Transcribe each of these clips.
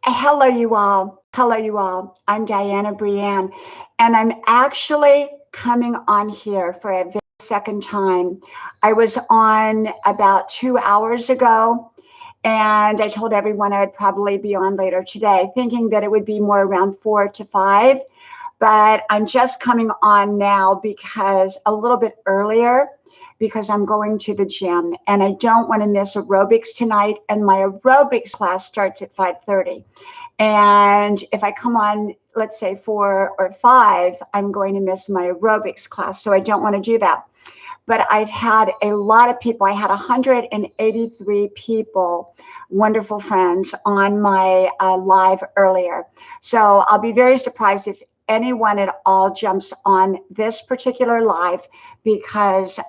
Hello, you all. Hello, you all. I'm Diana Brienne, and I'm actually coming on here for a very second time. I was on about 2 hours ago, and I told everyone I would probably be on later today, thinking that it would be more around 4 to 5. But I'm just coming on now because a little bit earlier because I'm going to the gym and I don't want to miss aerobics tonight. And my aerobics class starts at 5:30. And if I come on, let's say 4 or 5, I'm going to miss my aerobics class. So I don't want to do that. But I've had a lot of people. I had 183 people, wonderful friends, on my live earlier. So I'll be very surprised if anyone at all jumps on this particular live because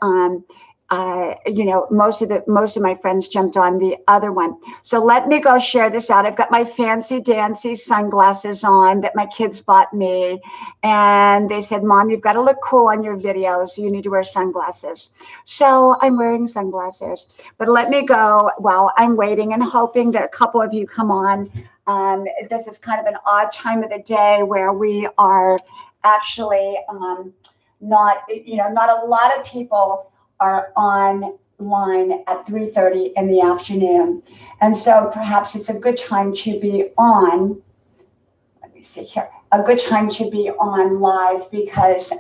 most of my friends jumped on the other one. So let me go share this out. I've got my fancy dancy sunglasses on that my kids bought me, and they said, "Mom, you've got to look cool on your videos. You need to wear sunglasses." So I'm wearing sunglasses. But let me go while I'm waiting and hoping that a couple of you come on. This is kind of an odd time of the day where we are actually not a lot of people are online at 3:30 in the afternoon. And so perhaps it's a good time to be on. Let me see here. A good time to be on live because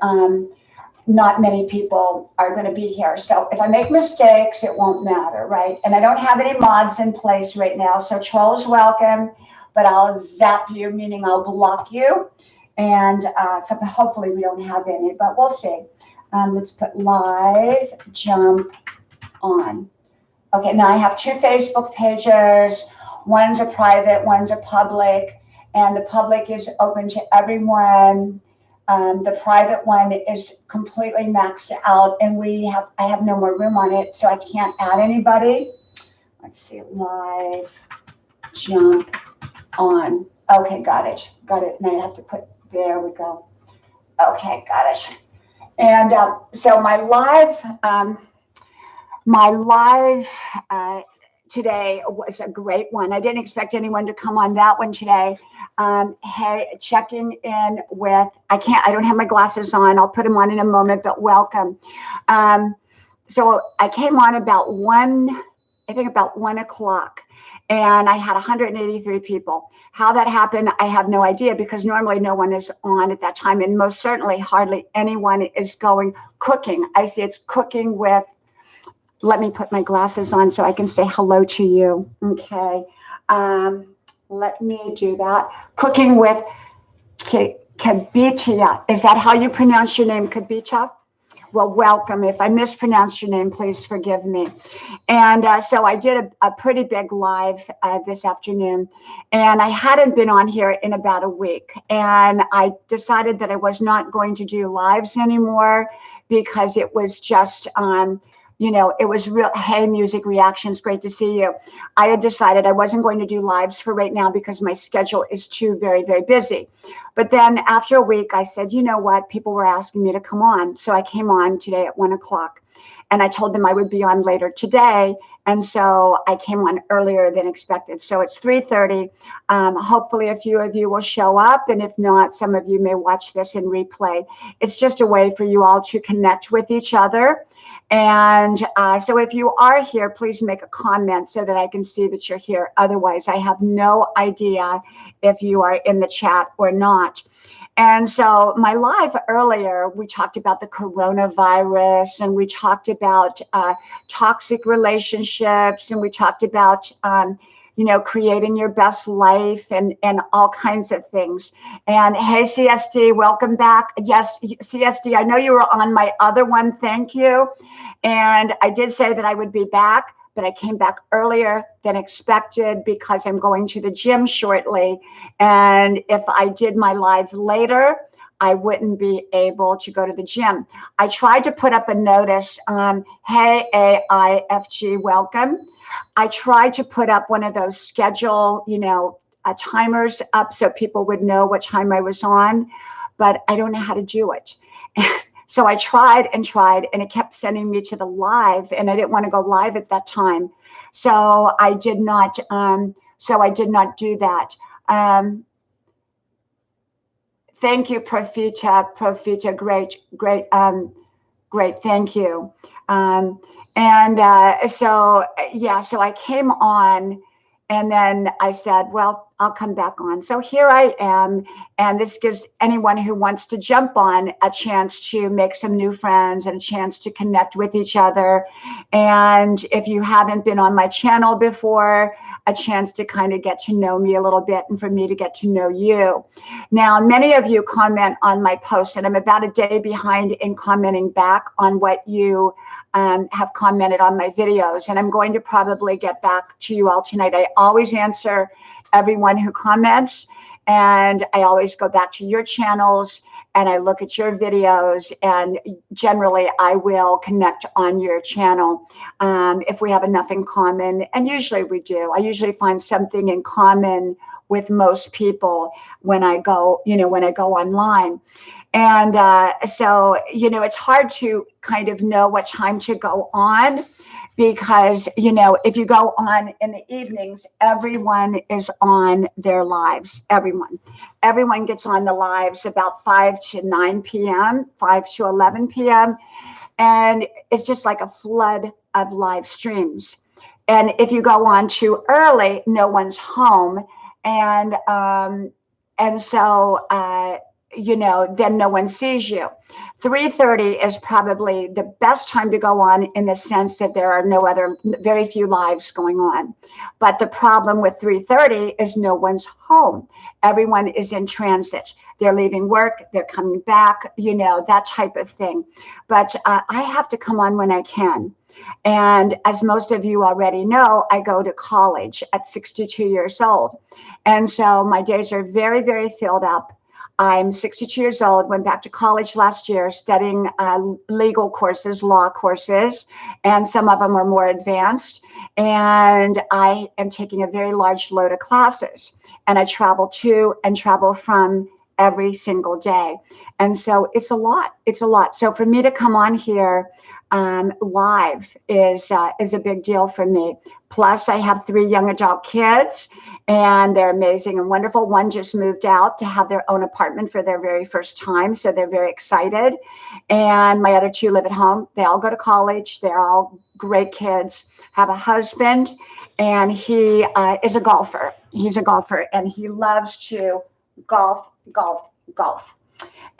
not many people are going to be here. So if I make mistakes, it won't matter, right? And I don't have any mods in place right now. So trolls welcome, but I'll zap you, meaning I'll block you. And so hopefully we don't have any, but we'll see. Let's put live jump on. Okay, now I have 2 Facebook pages. One's a private, one's a public, and the public is open to everyone. The private one is completely maxed out, and I have no more room on it, so I can't add anybody. Let's see, live jump on. Okay, got it. Now I have to put, there we go. Okay, got it. And so my live today was a great one. I didn't expect anyone to come on that one today. Hey, checking in with, I don't have my glasses on. I'll put them on in a moment, but welcome. So I came on about 1 o'clock. And I had 183 people. How that happened, I have no idea because normally no one is on at that time. And most certainly hardly anyone is going cooking. I see it's cooking with, let me put my glasses on so I can say hello to you. Okay. Let me do that. Cooking with Kabitia. Is that how you pronounce your name, Kabita? Well, welcome. If I mispronounce your name, please forgive me. And so I did a pretty big live this afternoon, and I hadn't been on here in about a week. And I decided that I was not going to do lives anymore because it was just, it was real. Hey, Music Reactions, great to see you. I had decided I wasn't going to do lives for right now because my schedule is too very, very busy. But then after a week, I said, you know what? People were asking me to come on. So I came on today at 1 o'clock and I told them I would be on later today. And so I came on earlier than expected. So it's 3:30. Hopefully a few of you will show up. And if not, some of you may watch this in replay. It's just a way for you all to connect with each other. And so if you are here, please make a comment so that I can see that you're here. Otherwise, I have no idea if you are in the chat or not. And so my live earlier, we talked about the coronavirus and we talked about toxic relationships and we talked about creating your best life and all kinds of things. And hey, CSD, welcome back. Yes, CSD, I know you were on my other one. Thank you. And I did say that I would be back, but I came back earlier than expected because I'm going to the gym shortly. And if I did my live later, I wouldn't be able to go to the gym. I tried to put up a notice, hey, AIFG, welcome. I tried to put up one of those schedule, timers up so people would know what time I was on, but I don't know how to do it. So I tried, and it kept sending me to the live, and I didn't want to go live at that time. So I did not do that. Thank you, Profita, great, thank you. So I came on, and then I said, well, I'll come back on. So here I am, and this gives anyone who wants to jump on a chance to make some new friends and a chance to connect with each other. And if you haven't been on my channel before, a chance to kind of get to know me a little bit and for me to get to know you. Now, many of you comment on my posts, and I'm about a day behind in commenting back on what you have commented on my videos. And I'm going to probably get back to you all tonight. I always answer everyone who comments, and I always go back to your channels and I look at your videos, and generally I will connect on your channel if we have enough in common, and usually we do. I usually find something in common with most people when I go, when I go online. And so, it's hard to kind of know what time to go on, because, if you go on in the evenings, everyone is on their lives. Everyone gets on the lives about 5 to 9 p.m., 5 to 11 p.m. And it's just like a flood of live streams. And if you go on too early, no one's home. And so then no one sees you. 3:30 is probably the best time to go on, in the sense that there are very few lives going on. But the problem with 3:30 is no one's home. Everyone is in transit. They're leaving work, they're coming back, that type of thing. But I have to come on when I can. And as most of you already know, I go to college at 62 years old. And so my days are very, very filled up. I'm 62 years old, went back to college last year studying legal courses, law courses, and some of them are more advanced. And I am taking a very large load of classes, and I travel to and travel from every single day. And so it's a lot. So for me to come on here live is a big deal for me. Plus, I have 3 young adult kids, and they're amazing and wonderful. One just moved out to have their own apartment for their very first time, so they're very excited. And my other 2 live at home. They all go to college. They're all great kids. Have a husband, and he is a golfer. He's a golfer, and he loves to golf.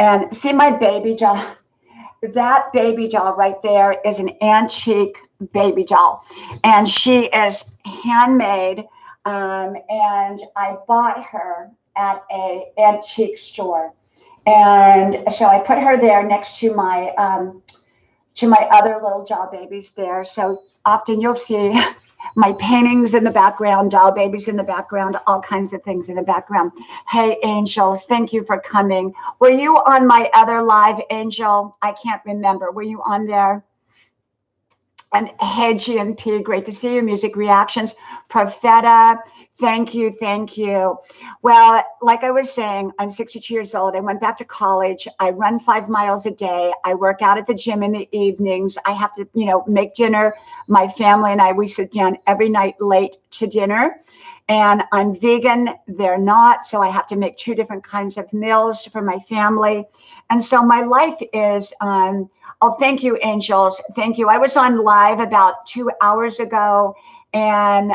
And see my baby doll? That baby doll right there is an antique baby doll, and she is handmade. And I bought her at an antique store, and so I put her there next to my other little doll babies there. So often you'll see my paintings in the background, doll babies in the background, all kinds of things in the background. Hey, Angels, thank you for coming. Were you on my other live, Angel? I can't remember. Were you on there? And hey, GNP, great to see you. Music Reactions. Profeta, thank you. Well, like I was saying, I'm 62 years old. I went back to college. I run 5 miles a day. I work out at the gym in the evenings. I have to, make dinner. My family and I, we sit down every night late to dinner. And I'm vegan. They're not. So I have to make 2 different kinds of meals for my family. And so my life is oh, thank you, Angels. Thank you. I was on live about 2 hours ago. And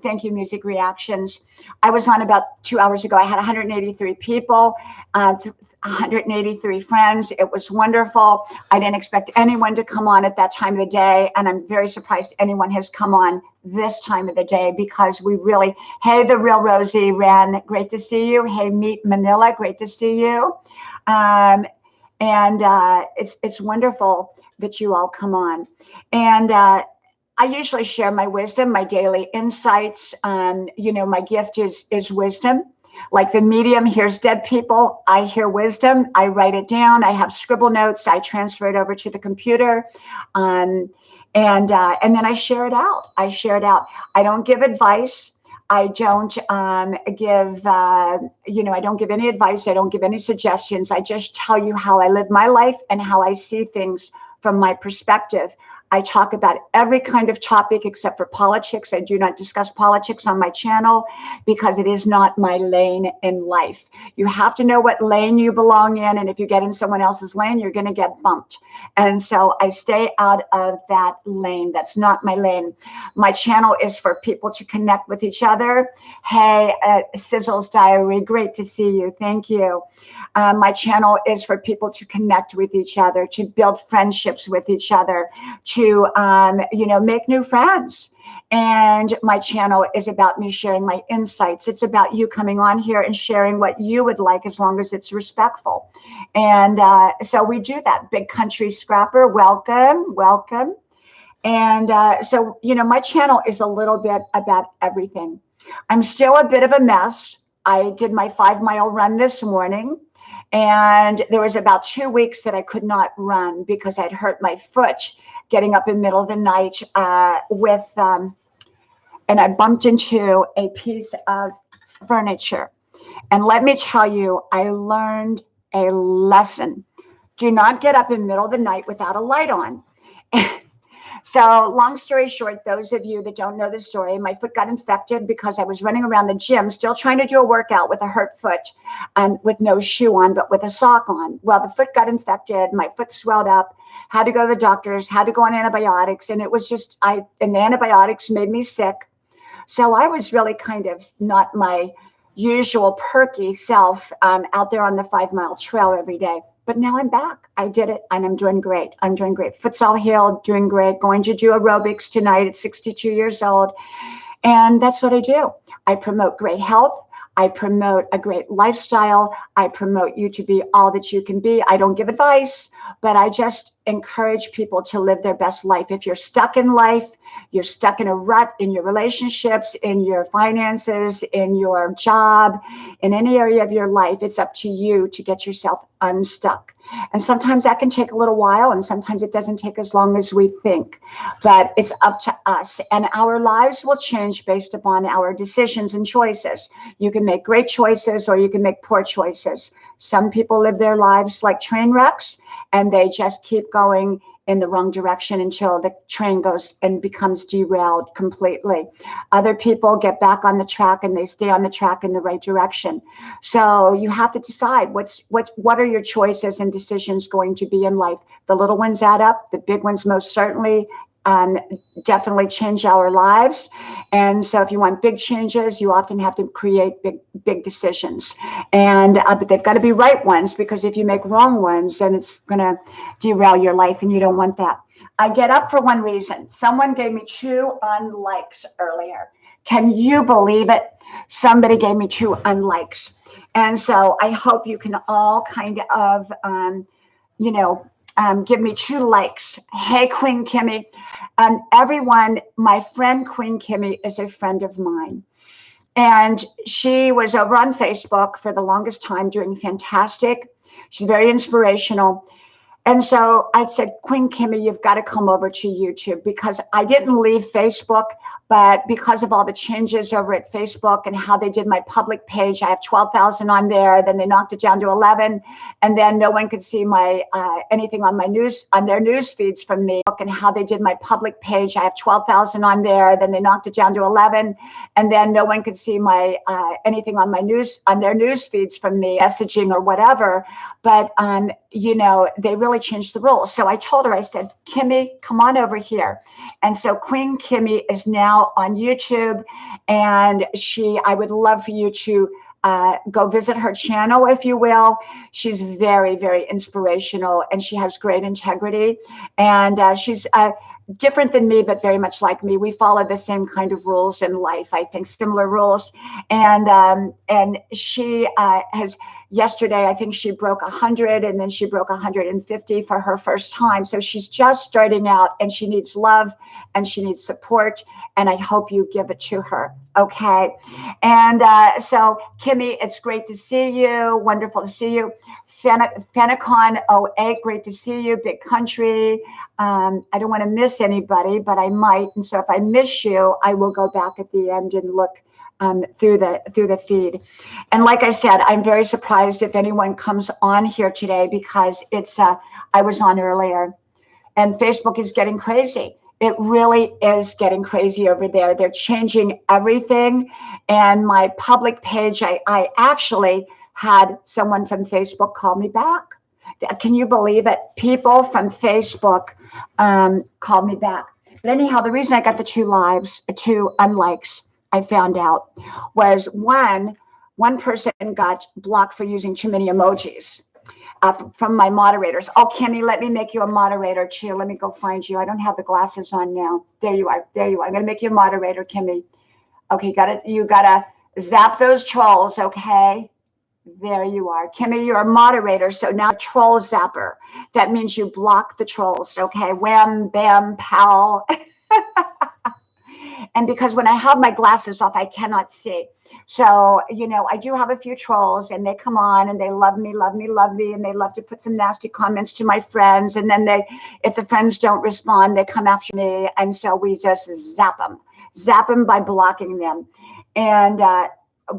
thank you, Music Reactions. I was on about 2 hours ago. I had 183 people, 183 friends. It was wonderful. I didn't expect anyone to come on at that time of the day. And I'm very surprised anyone has come on this time of the day, because we really, hey, The Real Rosie Ren, great to see you. Hey, Meet Manila, great to see you. It's wonderful that you all come on. And I usually share my wisdom, my daily insights. My gift is wisdom. Like the medium hears dead people, I hear wisdom. I write it down. I have scribble notes. I transfer it over to the computer. And then I share it out. I don't give advice. I don't give, I don't give any advice. I don't give any suggestions. I just tell you how I live my life and how I see things from my perspective. I talk about every kind of topic except for politics. I do not discuss politics on my channel because it is not my lane in life. You have to know what lane you belong in, and if you get in someone else's lane, you're going to get bumped. And so I stay out of that lane. That's not my lane. My channel is for people to connect with each other. Hey, Sizzle's Diary, great to see you. Thank you. My channel is for people to connect with each other, to build friendships with each other, to make new friends. And my channel is about me sharing my insights. It's about you coming on here and sharing what you would like, as long as it's respectful. And so we do that. Big Country Scrapper, welcome, welcome. And so, my channel is a little bit about everything. I'm still a bit of a mess. I did my 5-mile run this morning, and there was about 2 weeks that I could not run because I'd hurt my foot getting up in the middle of the night and I bumped into a piece of furniture. And let me tell you, I learned a lesson. Do not get up in the middle of the night without a light on. So long story short, those of you that don't know the story, my foot got infected because I was running around the gym, still trying to do a workout with a hurt foot and with no shoe on, but with a sock on. Well, the foot got infected. My foot swelled up, had to go to the doctors, had to go on antibiotics. And it was just, and the antibiotics made me sick. So I was really kind of not my usual perky self out there on the 5-mile trail every day. But now I'm back. I did it, and I'm doing great. I'm doing great. Foot's all healed, doing great. Going to do aerobics tonight at 62 years old. And that's what I do. I promote great health. I promote a great lifestyle. I promote you to be all that you can be. I don't give advice, but I just encourage people to live their best life. If you're stuck in life, you're stuck in a rut in your relationships, in your finances, in your job, in any area of your life, it's up to you to get yourself unstuck. And sometimes that can take a little while, and sometimes it doesn't take as long as we think, but it's up to us. And our lives will change based upon our decisions and choices. You can make great choices or you can make poor choices. Some people live their lives like train wrecks, and they just keep going in the wrong direction until the train goes and becomes derailed completely. Other people get back on the track and they stay on the track in the right direction. So you have to decide what are your choices and decisions going to be in life. The little ones add up, the big ones most certainly definitely change our lives. And so if you want big changes, you often have to create big decisions. And but they've got to be right ones, because if you make wrong ones, then it's going to derail your life, and you don't want that. I get up for one reason. Someone gave me 2 unlikes earlier. Can you believe it? Somebody gave me 2 unlikes. And so I hope you can all kind of, give me 2 likes. Hey, Queen Kimmy. Everyone, my friend Queen Kimmy is a friend of mine. And she was over on Facebook for the longest time doing fantastic. She's very inspirational. And so I said, Queen Kimmy, you've got to come over to YouTube, because I didn't leave Facebook, but because of all the changes over at Facebook and how they did my public page, I have 12,000 on there. Then they knocked it down to 11, and then no one could see my anything on my news, on their news feeds from me. And how they did my public page, I have 12,000 on there. Then they knocked it down to 11, and then no one could see my anything on my news, on their news feeds from me, messaging or whatever. But they really changed the rules. So I told her, I said, Kimmy, come on over here. And so Queen Kimmy is now on YouTube, and I would love for you to go visit her channel, if you will. She's very, very inspirational, and she has great integrity, and she's different than me, but very much like me. We follow the same kind of rules in life, I think, similar rules. And she has, yesterday, I think she broke 100, and then she broke 150 for her first time. So she's just starting out, and she needs love and she needs support. And I hope you give it to her. Okay. And so Kimmy, it's great to see you. Wonderful to see you. Fanacon 08, great to see you. Big Country. I don't want to miss anybody, but I might. And so if I miss you, I will go back at the end and look through the feed. And like I said, I'm very surprised if anyone comes on here today, because it's I was on earlier, And Facebook is getting crazy. It really is getting crazy over there. They're changing everything. And my public page, I actually had someone from Facebook call me back. Can you believe it? People from Facebook called me back. But anyhow, the reason I got the 2 unlikes, I found out, was one person got blocked for using too many emojis. From my moderators. Oh, Kimmy, let me make you a moderator too. Let me go find you. I don't have the glasses on now. There you are. There you are. I'm going to make you a moderator, Kimmy. Okay, you gotta zap those trolls, okay? There you are. Kimmy, you're a moderator, so now troll zapper. That means you block the trolls, okay? Wham, bam, pow. And because when I have my glasses off, I cannot see. So, I do have a few trolls, and they come on and they love me, and they love to put some nasty comments to my friends. And then if the friends don't respond, they come after me. And so we just zap them by blocking them. And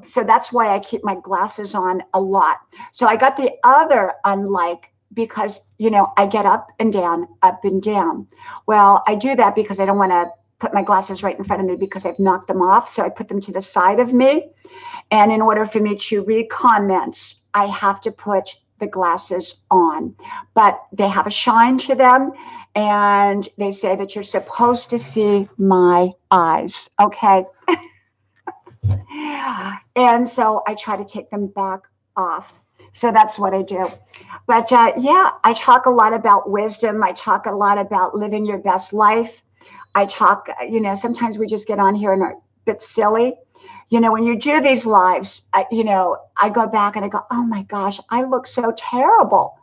so that's why I keep my glasses on a lot. So I got the other unlike because, I get up and down. Well, I do that because I don't want to put my glasses right in front of me because I've knocked them off. So I put them to the side of me. And in order for me to read comments, I have to put the glasses on. But they have a shine to them. And they say that you're supposed to see my eyes. Okay. And so I try to take them back off. So that's what I do. But yeah, I talk a lot about wisdom. I talk a lot about living your best life. I talk, sometimes we just get on here and are a bit silly. When you do these lives, I go back and I go, oh my gosh, I look so terrible,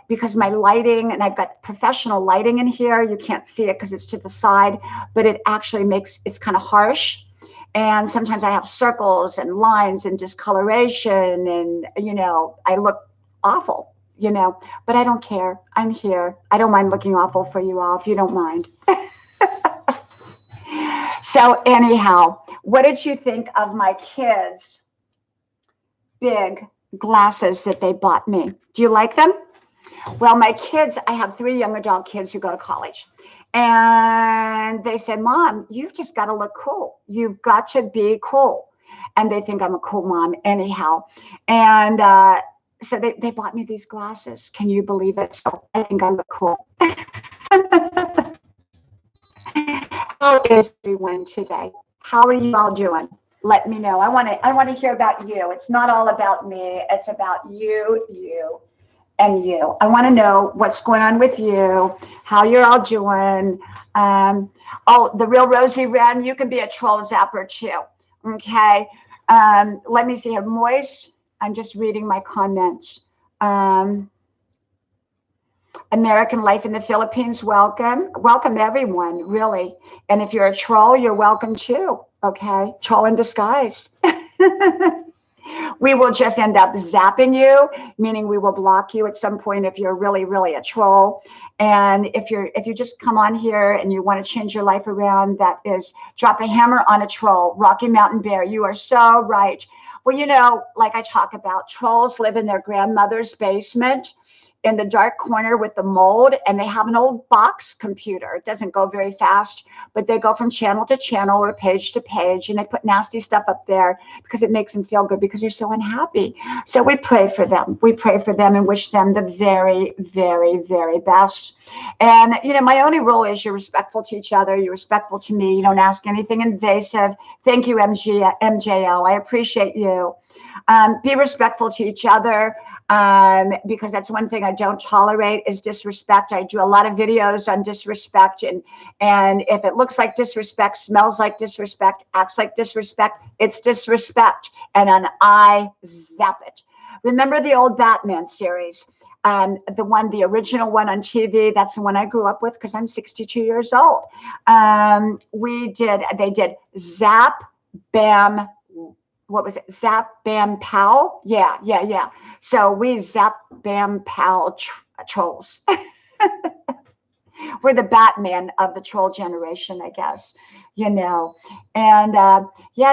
because my lighting, and I've got professional lighting in here. You can't see it because it's to the side, but it actually it's kind of harsh. And sometimes I have circles and lines and discoloration and, I look awful, but I don't care. I'm here. I don't mind looking awful for you all if you don't mind. So anyhow, what did you think of my kids' big glasses that they bought me? Do you like them? Well, my kids, I have 3 young adult kids who go to college. And they said, Mom, you've just got to look cool. You've got to be cool. And they think I'm a cool mom anyhow. And so they bought me these glasses. Can you believe it? So I think I look cool. How is everyone today? How are you all doing? Let me know. I want to hear about you. It's not all about me. It's about you, and you. I want to know what's going on with you, how you're all doing. Oh, the real Rosie Wren, you can be a troll zapper too. Okay. Let me see here. Moise, I'm just reading my comments. American Life in the Philippines, welcome. Welcome everyone, really. And if you're a troll, you're welcome too. Okay. Troll in disguise. We will just end up zapping you, meaning we will block you at some point if you're really, really a troll. And if you just come on here and you want to change your life around, that is drop a hammer on a troll. Rocky Mountain Bear, you are so right. Well, like I talk about, trolls live in their grandmother's basement in the dark corner with the mold, and they have an old box computer. It doesn't go very fast, but they go from channel to channel or page to page, and they put nasty stuff up there because it makes them feel good because they're so unhappy. So we pray for them. We pray for them and wish them the very, very, very best. And, my only rule is you're respectful to each other. You're respectful to me. You don't ask anything invasive. Thank you, MJL. I appreciate you. Be respectful to each other. Because that's one thing I don't tolerate is disrespect. I do a lot of videos on disrespect, and if it looks like disrespect, smells like disrespect, acts like disrespect, it's disrespect, and then I zap it. Remember the old Batman series? The original one on TV, that's the one I grew up with because I'm 62 years old. They did Zap, Bam, what was it? Zap, Bam, Pow? Yeah. So we zap, bam, pal trolls. We're the Batman of the troll generation, I guess, And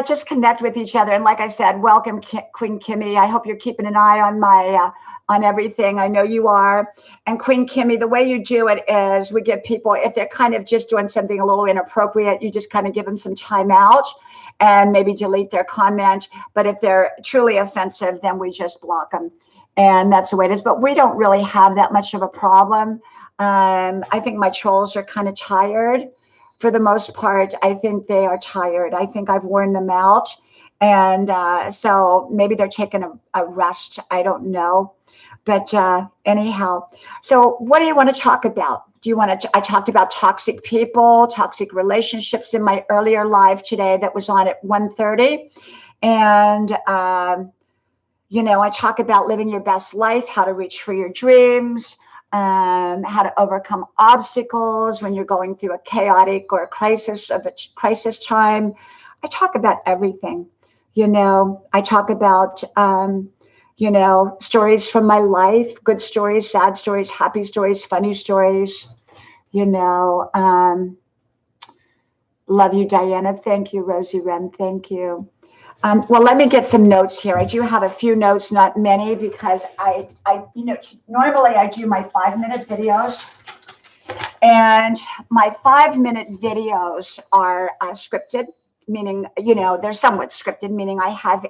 just connect with each other. And like I said, welcome, Queen Kimmy. I hope you're keeping an eye on my on everything. I know you are. And Queen Kimmy, the way you do it is we give people, if they're kind of just doing something a little inappropriate, you just kind of give them some time out and maybe delete their comment. But if they're truly offensive, then we just block them. And that's the way it is. But we don't really have that much of a problem. I think my trolls are kind of tired. For the most part, I think they are tired. I think I've worn them out. And so maybe they're taking a rest. I don't know. But anyhow, so what do you want to talk about? Do you want to? I talked about toxic people, toxic relationships in my earlier live today that was on at 1:30. And, I talk about living your best life, how to reach for your dreams, how to overcome obstacles when you're going through a chaotic or a crisis time. I talk about everything. I talk about, stories from my life, good stories, sad stories, happy stories, funny stories, love you, Diana. Thank you, Rosie Wren. Thank you. Well, let me get some notes here. I do have a few notes, not many, because normally I do my 5-minute videos, and my 5-minute videos are scripted, meaning, they're somewhat scripted, meaning I have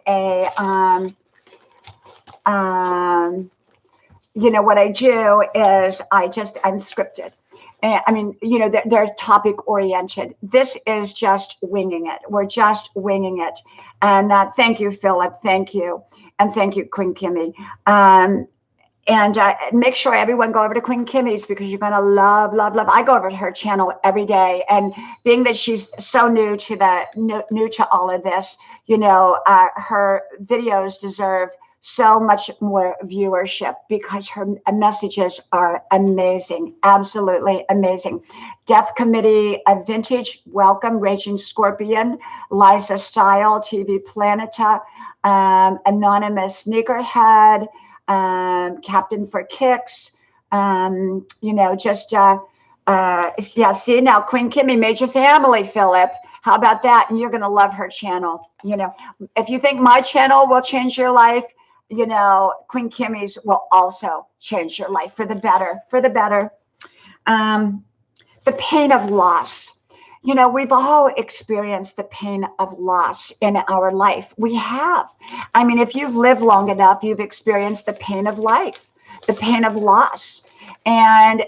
what I do is I'm scripted. And they're topic oriented. This is just winging it. We're just winging it. And thank you, Philip. Thank you. And thank you, Queen Kimmy. And make sure everyone go over to Queen Kimmy's, because you're going to love, love, love. I go over to her channel every day. And being that she's so new to all of this, her videos deserve so much more viewership because her messages are amazing, absolutely amazing. Death Committee, a Vintage, welcome. Raging Scorpion, Liza Style, TV Planeta, Anonymous Sneakerhead, Captain for Kicks, see now, Queen Kimmy made your family, Philip. How about that? And you're going to love her channel. If you think my channel will change your life, Queen Kimmy's will also change your life for the better, The pain of loss. We've all experienced the pain of loss in our life. We have. I mean, if you've lived long enough, you've experienced the pain of life, the pain of loss. And,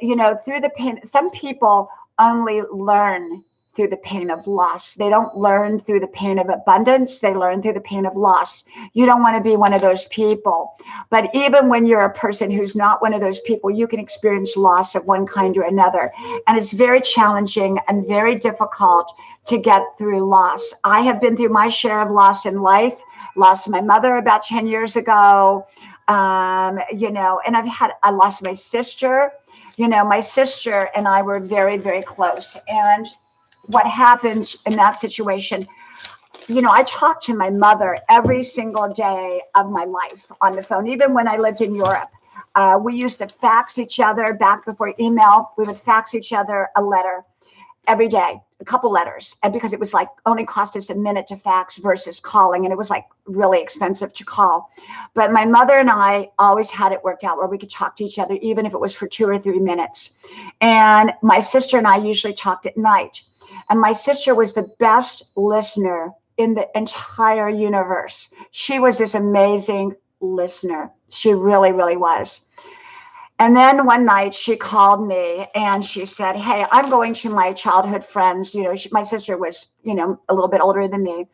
through the pain, some people only learn through the pain of loss. They don't learn through the pain of abundance. They learn through the pain of loss. You don't want to be one of those people. But even when you're a person who's not one of those people, you can experience loss of one kind or another. And it's very challenging and very difficult to get through loss. I have been through my share of loss in life. Lost my mother about 10 years ago. And I lost my sister. My sister and I were very, very close. And what happened in that situation, I talked to my mother every single day of my life on the phone, even when I lived in Europe. We used to fax each other back before email. We would fax each other a letter every day, a couple letters. And because it was only cost us a minute to fax versus calling. And it was really expensive to call. But my mother and I always had it worked out where we could talk to each other, even if it was for 2 or 3 minutes. And my sister and I usually talked at night. And my sister was the best listener in the entire universe. She was this amazing listener. She really, really was. And then one night she called me and she said, hey, I'm going to my childhood friends. My sister was, a little bit older than me.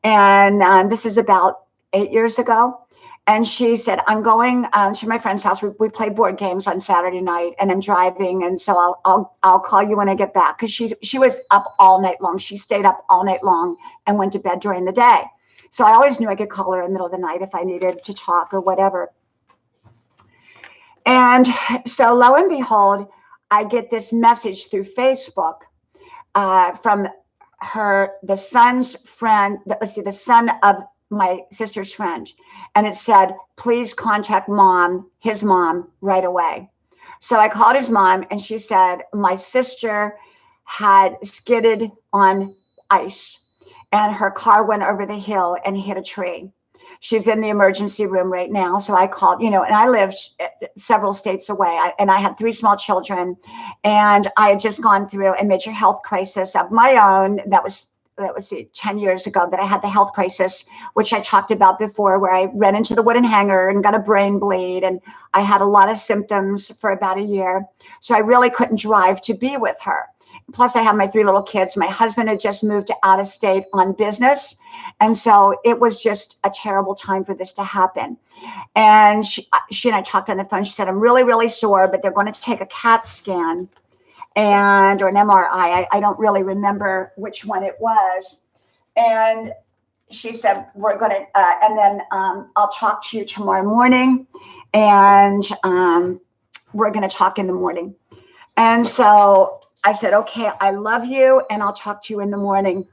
And this is about 8 years ago. And she said, I'm going to my friend's house. We play board games on Saturday night, and I'm driving. And so I'll call you when I get back. Because she was up all night long. She stayed up all night long and went to bed during the day. So I always knew I could call her in the middle of the night if I needed to talk or whatever. And so lo and behold, I get this message through Facebook from the son's friend, the son of my sister's friend. And it said, please contact his mom right away. So I called his mom and she said, my sister had skidded on ice and her car went over the hill and hit a tree. She's in the emergency room right now. So I called, and I lived several states away, and I had 3 small children, and I had just gone through a major health crisis of my own. That was 10 years ago that I had the health crisis, which I talked about before, where I ran into the wooden hanger and got a brain bleed. And I had a lot of symptoms for about a year. So I really couldn't drive to be with her. Plus, I have my 3 little kids. My husband had just moved out of state on business. And so it was just a terrible time for this to happen. And she and I talked on the phone. She said, I'm really, really sore, but they're going to take a CAT scan or an MRI. I don't really remember which one it was. And she said, we're going to, and then I'll talk to you tomorrow morning. And we're going to talk in the morning. And so I said, okay, I love you, and I'll talk to you in the morning.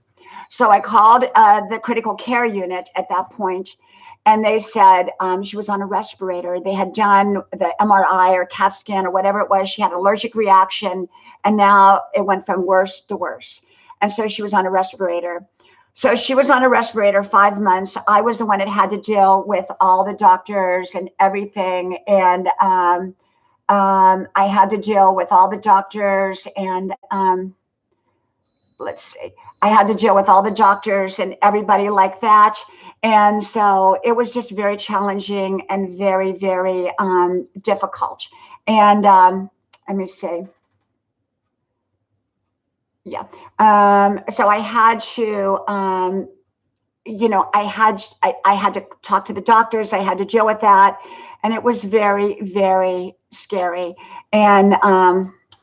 So I called the critical care unit at that point, and they said she was on a respirator. They had done the MRI or CAT scan or whatever it was. She had an allergic reaction, and now it went from worse to worse. And so she was on a respirator. So she was on a respirator 5 months. I was the one that had to deal with all the doctors and everything. And I had to deal with all the doctors and I had to deal with all the doctors and everybody like that. And so it was just very challenging and very, very difficult. And let me see. Yeah. So I had to, I had to talk to the doctors. I had to deal with that. And it was very, very scary. And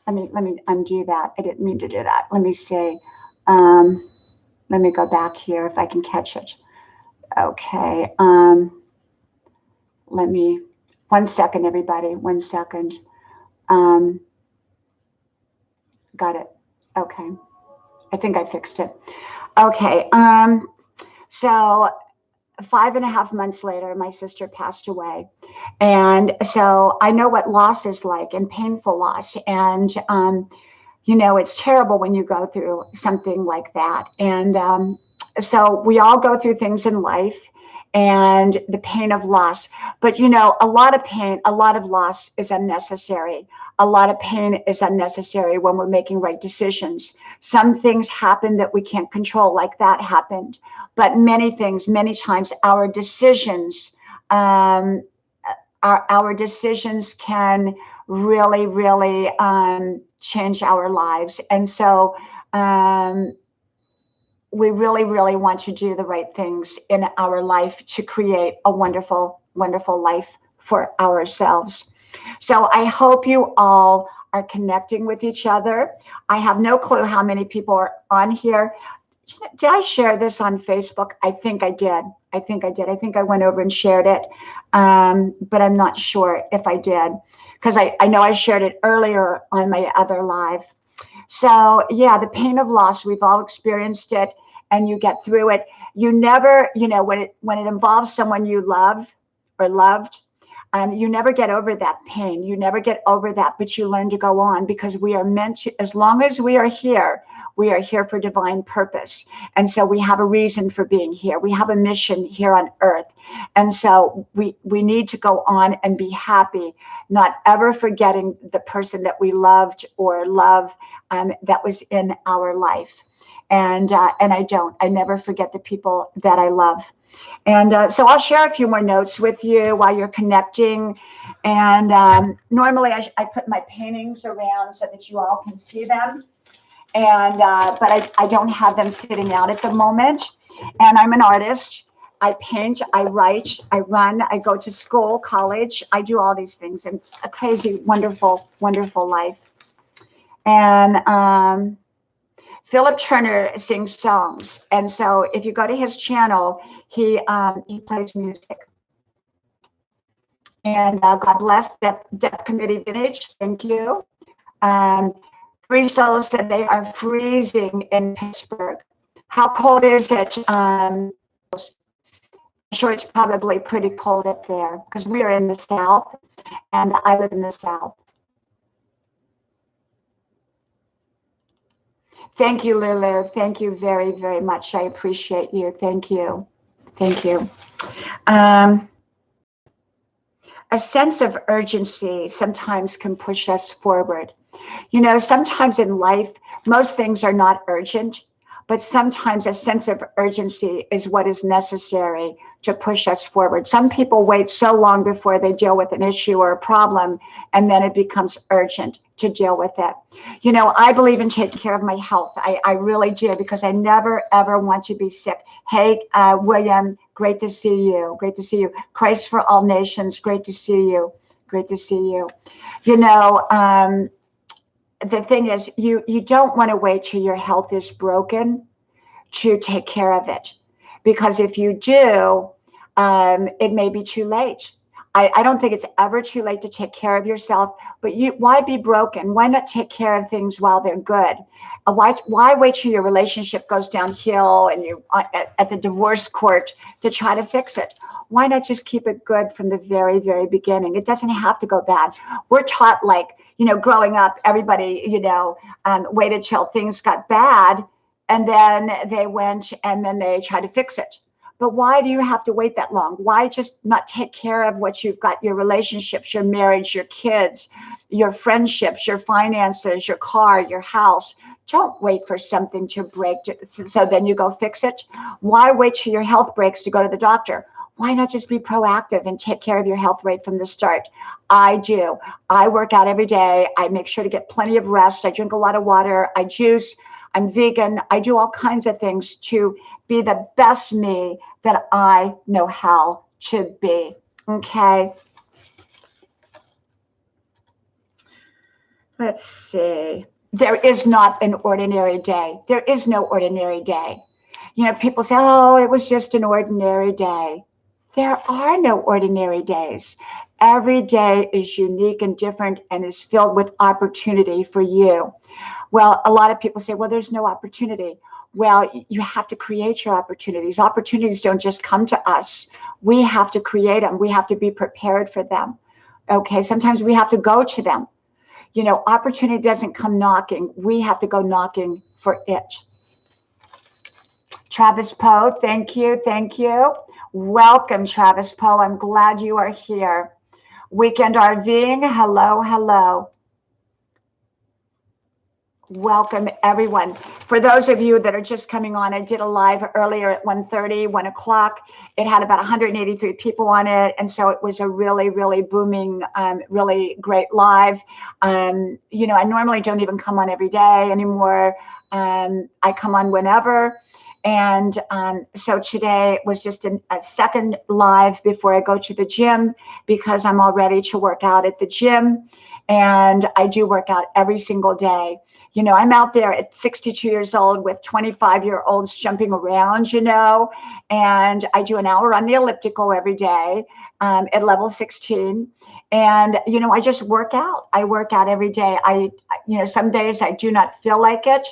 let me undo that. I didn't mean to do that. Let me see. Let me go back here if I can catch it. Okay. Let me, 1 second, everybody. 1 second. Got it. Okay. I think I fixed it. Okay. So 5.5 months later, my sister passed away. And so I know what loss is like, and painful loss. And, it's terrible when you go through something like that. And so we all go through things in life, and the pain of loss. But, a lot of pain, a lot of loss is unnecessary. A lot of pain is unnecessary when we're making right decisions. Some things happen that we can't control, like that happened. But many things, many times, our decisions, our decisions can really, really change our lives. And so we really, really want to do the right things in our life to create a wonderful, wonderful life for ourselves. So I hope you all are connecting with each other. I have no clue how many people are on here. Did I share this on Facebook? I think I did. I think I went over and shared it, but I'm not sure if I did, because I know I shared it earlier on my other live. So yeah, the pain of loss, we've all experienced it, and you get through it. You never, when it involves someone you love or loved, you never get over that pain. You never get over that, but you learn to go on, because we are meant to, as long as we are here for divine purpose. And so we have a reason for being here. We have a mission here on earth. And so we need to go on and be happy, not ever forgetting the person that we loved or love that was in our life. And I never forget the people that I love. And so I'll share a few more notes with you while you're connecting. And normally I put my paintings around so that you all can see them. And but I don't have them sitting out at the moment. And I'm an artist. I paint, I write, I run, I go to school, college. I do all these things. And it's a crazy, wonderful, wonderful life. And Philip Turner sings songs. And so if you go to his channel, he plays music. And God bless Death Committee Vintage. Thank you. Three Souls said they are freezing in Pittsburgh. How cold is it? I'm sure it's probably pretty cold up there, because we are in the South, and I live in the South. Thank you, Lulu. Thank you very, very much. I appreciate you. Thank you. Thank you. Um, a sense of urgency sometimes can push us forward. You know, sometimes in life, most things are not urgent, but sometimes a sense of urgency is what is necessary to push us forward. Some people wait so long before they deal with an issue or a problem, and then it becomes urgent to deal with it. You know, I believe in taking care of my health. I really do, because I never, ever want to be sick. Hey, William, great to see you. Great to see you. Christ for all nations, great to see you. Great to see you. You know, the thing is, you don't want to wait till your health is broken to take care of it, because if you do, it may be too late. I don't think it's ever too late to take care of yourself, but why be broken? Why not take care of things while they're good? Why wait till your relationship goes downhill and you at the divorce court to try to fix it? Why not just keep it good from the very, very beginning? It doesn't have to go bad. We're taught, like, you know, growing up, everybody, you know, waited till things got bad, and then they went and then they tried to fix it. But why do you have to wait that long? Why just not take care of what you've got, your relationships, your marriage, your kids, your friendships, your finances, your car, your house? Don't wait for something to break so then you go fix it. Why wait till your health breaks to go to the doctor? Why not just be proactive and take care of your health right from the start? I do. I work out every day. I make sure to get plenty of rest. I drink a lot of water. I juice. I'm vegan. I do all kinds of things to be the best me that I know how to be. Okay. Let's see. There is not an ordinary day. There is no ordinary day. You know, people say, oh, it was just an ordinary day. There are no ordinary days. Every day is unique and different and is filled with opportunity for you. Well, a lot of people say, well, there's no opportunity. Well, you have to create your opportunities. Opportunities don't just come to us. We have to create them. We have to be prepared for them. Okay, sometimes we have to go to them. You know, opportunity doesn't come knocking. We have to go knocking for it. Travis Poe, thank you, thank you. Welcome, Travis Poe. I'm glad you are here. Weekend RVing, hello, hello. Welcome, everyone. For those of you that are just coming on, I did a live earlier at 1:30, 1 o'clock. It had about 183 people on it. And so it was a really, really booming, really great live. You know, I normally don't even come on every day anymore. I come on whenever. And so today was just a second live before I go to the gym, because I'm all ready to work out at the gym. And I do work out every single day. You know, I'm out there at 62 years old with 25-year-olds jumping around, you know, and I do an hour on the elliptical every day at level 16. And, you know, I just work out. I work out every day. You know, some days I do not feel like it.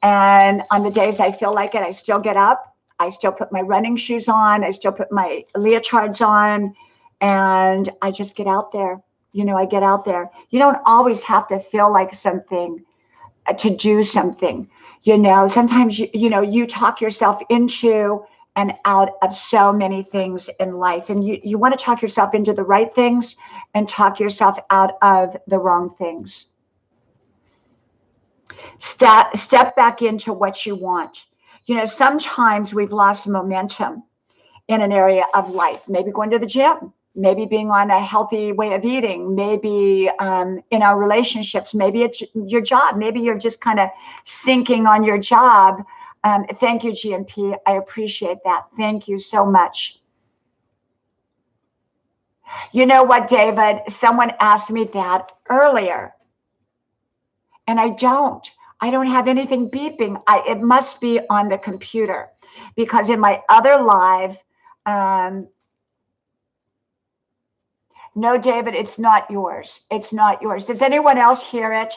And on the days I feel like it, I still get up. I still put my running shoes on. I still put my leotards on, and I just get out there. You know, I get out there. You don't always have to feel like something to do something. You know, sometimes, you know, you talk yourself into and out of so many things in life. And you want to talk yourself into the right things and talk yourself out of the wrong things. Step back into what you want. You know, sometimes we've lost momentum in an area of life, maybe going to the gym, maybe being on a healthy way of eating, maybe in our relationships, maybe it's your job, maybe you're just kind of sinking on your job. Thank you, GMP. I appreciate that. Thank you so much. You know what, David? Someone asked me that earlier, and I don't have anything beeping. It must be on the computer, because in my other live, no, David, it's not yours. It's not yours. Does anyone else hear it?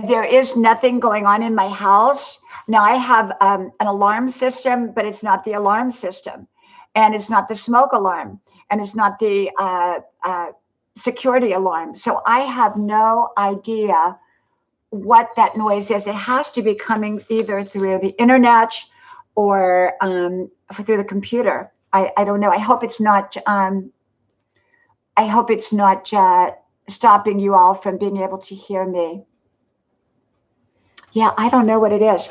There is nothing going on in my house. Now, I have an alarm system, but it's not the alarm system. And it's not the smoke alarm. And it's not the security alarm. So I have no idea what that noise is. It has to be coming either through the internet or through the computer. I don't know. I hope it's not. I hope it's not stopping you all from being able to hear me. Yeah, I don't know what it is.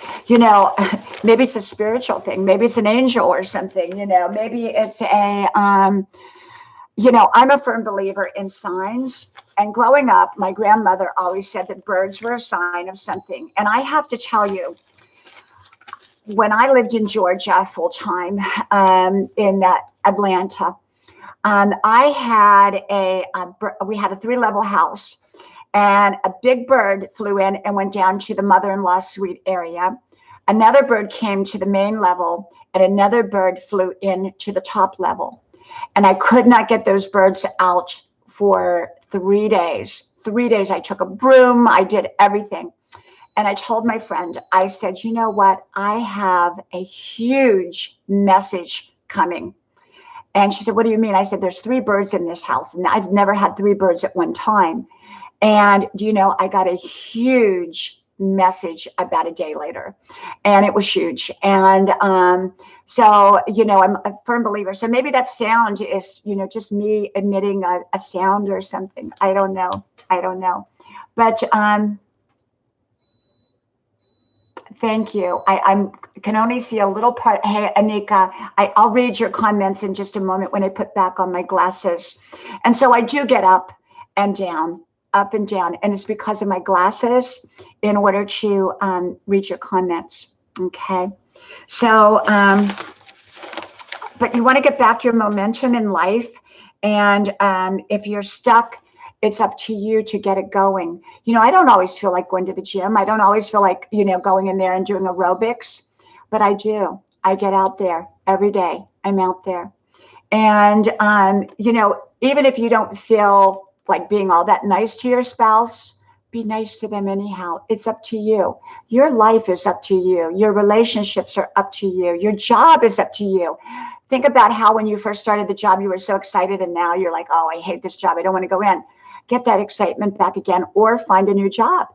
Maybe it's a spiritual thing. Maybe it's an angel or something. Maybe it's a. I'm a firm believer in signs. And growing up, my grandmother always said that birds were a sign of something. And I have to tell you, when I lived in Georgia full time, in Atlanta, I had we had a 3-level house, and a big bird flew in and went down to the mother-in-law suite area. Another bird came to the main level, and another bird flew in to the top level. And I could not get those birds out for 3 days. 3 days. I took a broom. I did everything. And I told my friend, I said, you know what? I have a huge message coming. And she said, what do you mean? I said, there's 3 birds in this house. And I've never had 3 birds at one time. And I got a huge message about a day later, and it was huge. And so, I'm a firm believer. So maybe that sound is, just me emitting a sound or something. I don't know. But thank you. I can only see a little part. Hey, Anika, I'll read your comments in just a moment when I put back on my glasses. And so I do get up and down. And it's because of my glasses in order to read your comments. Okay. So, but you want to get back your momentum in life. And if you're stuck, it's up to you to get it going. I don't always feel like going to the gym. I don't always feel like, going in there and doing aerobics, but I do. I get out there every day. I'm out there. And, even if you don't feel like being all that nice to your spouse, be nice to them anyhow. It's up to you. Your life is up to you. Your relationships are up to you. Your job is up to you. Think about how when you first started the job, you were so excited, and now you're like, oh, I hate this job. I don't want to go in. Get that excitement back again, or find a new job.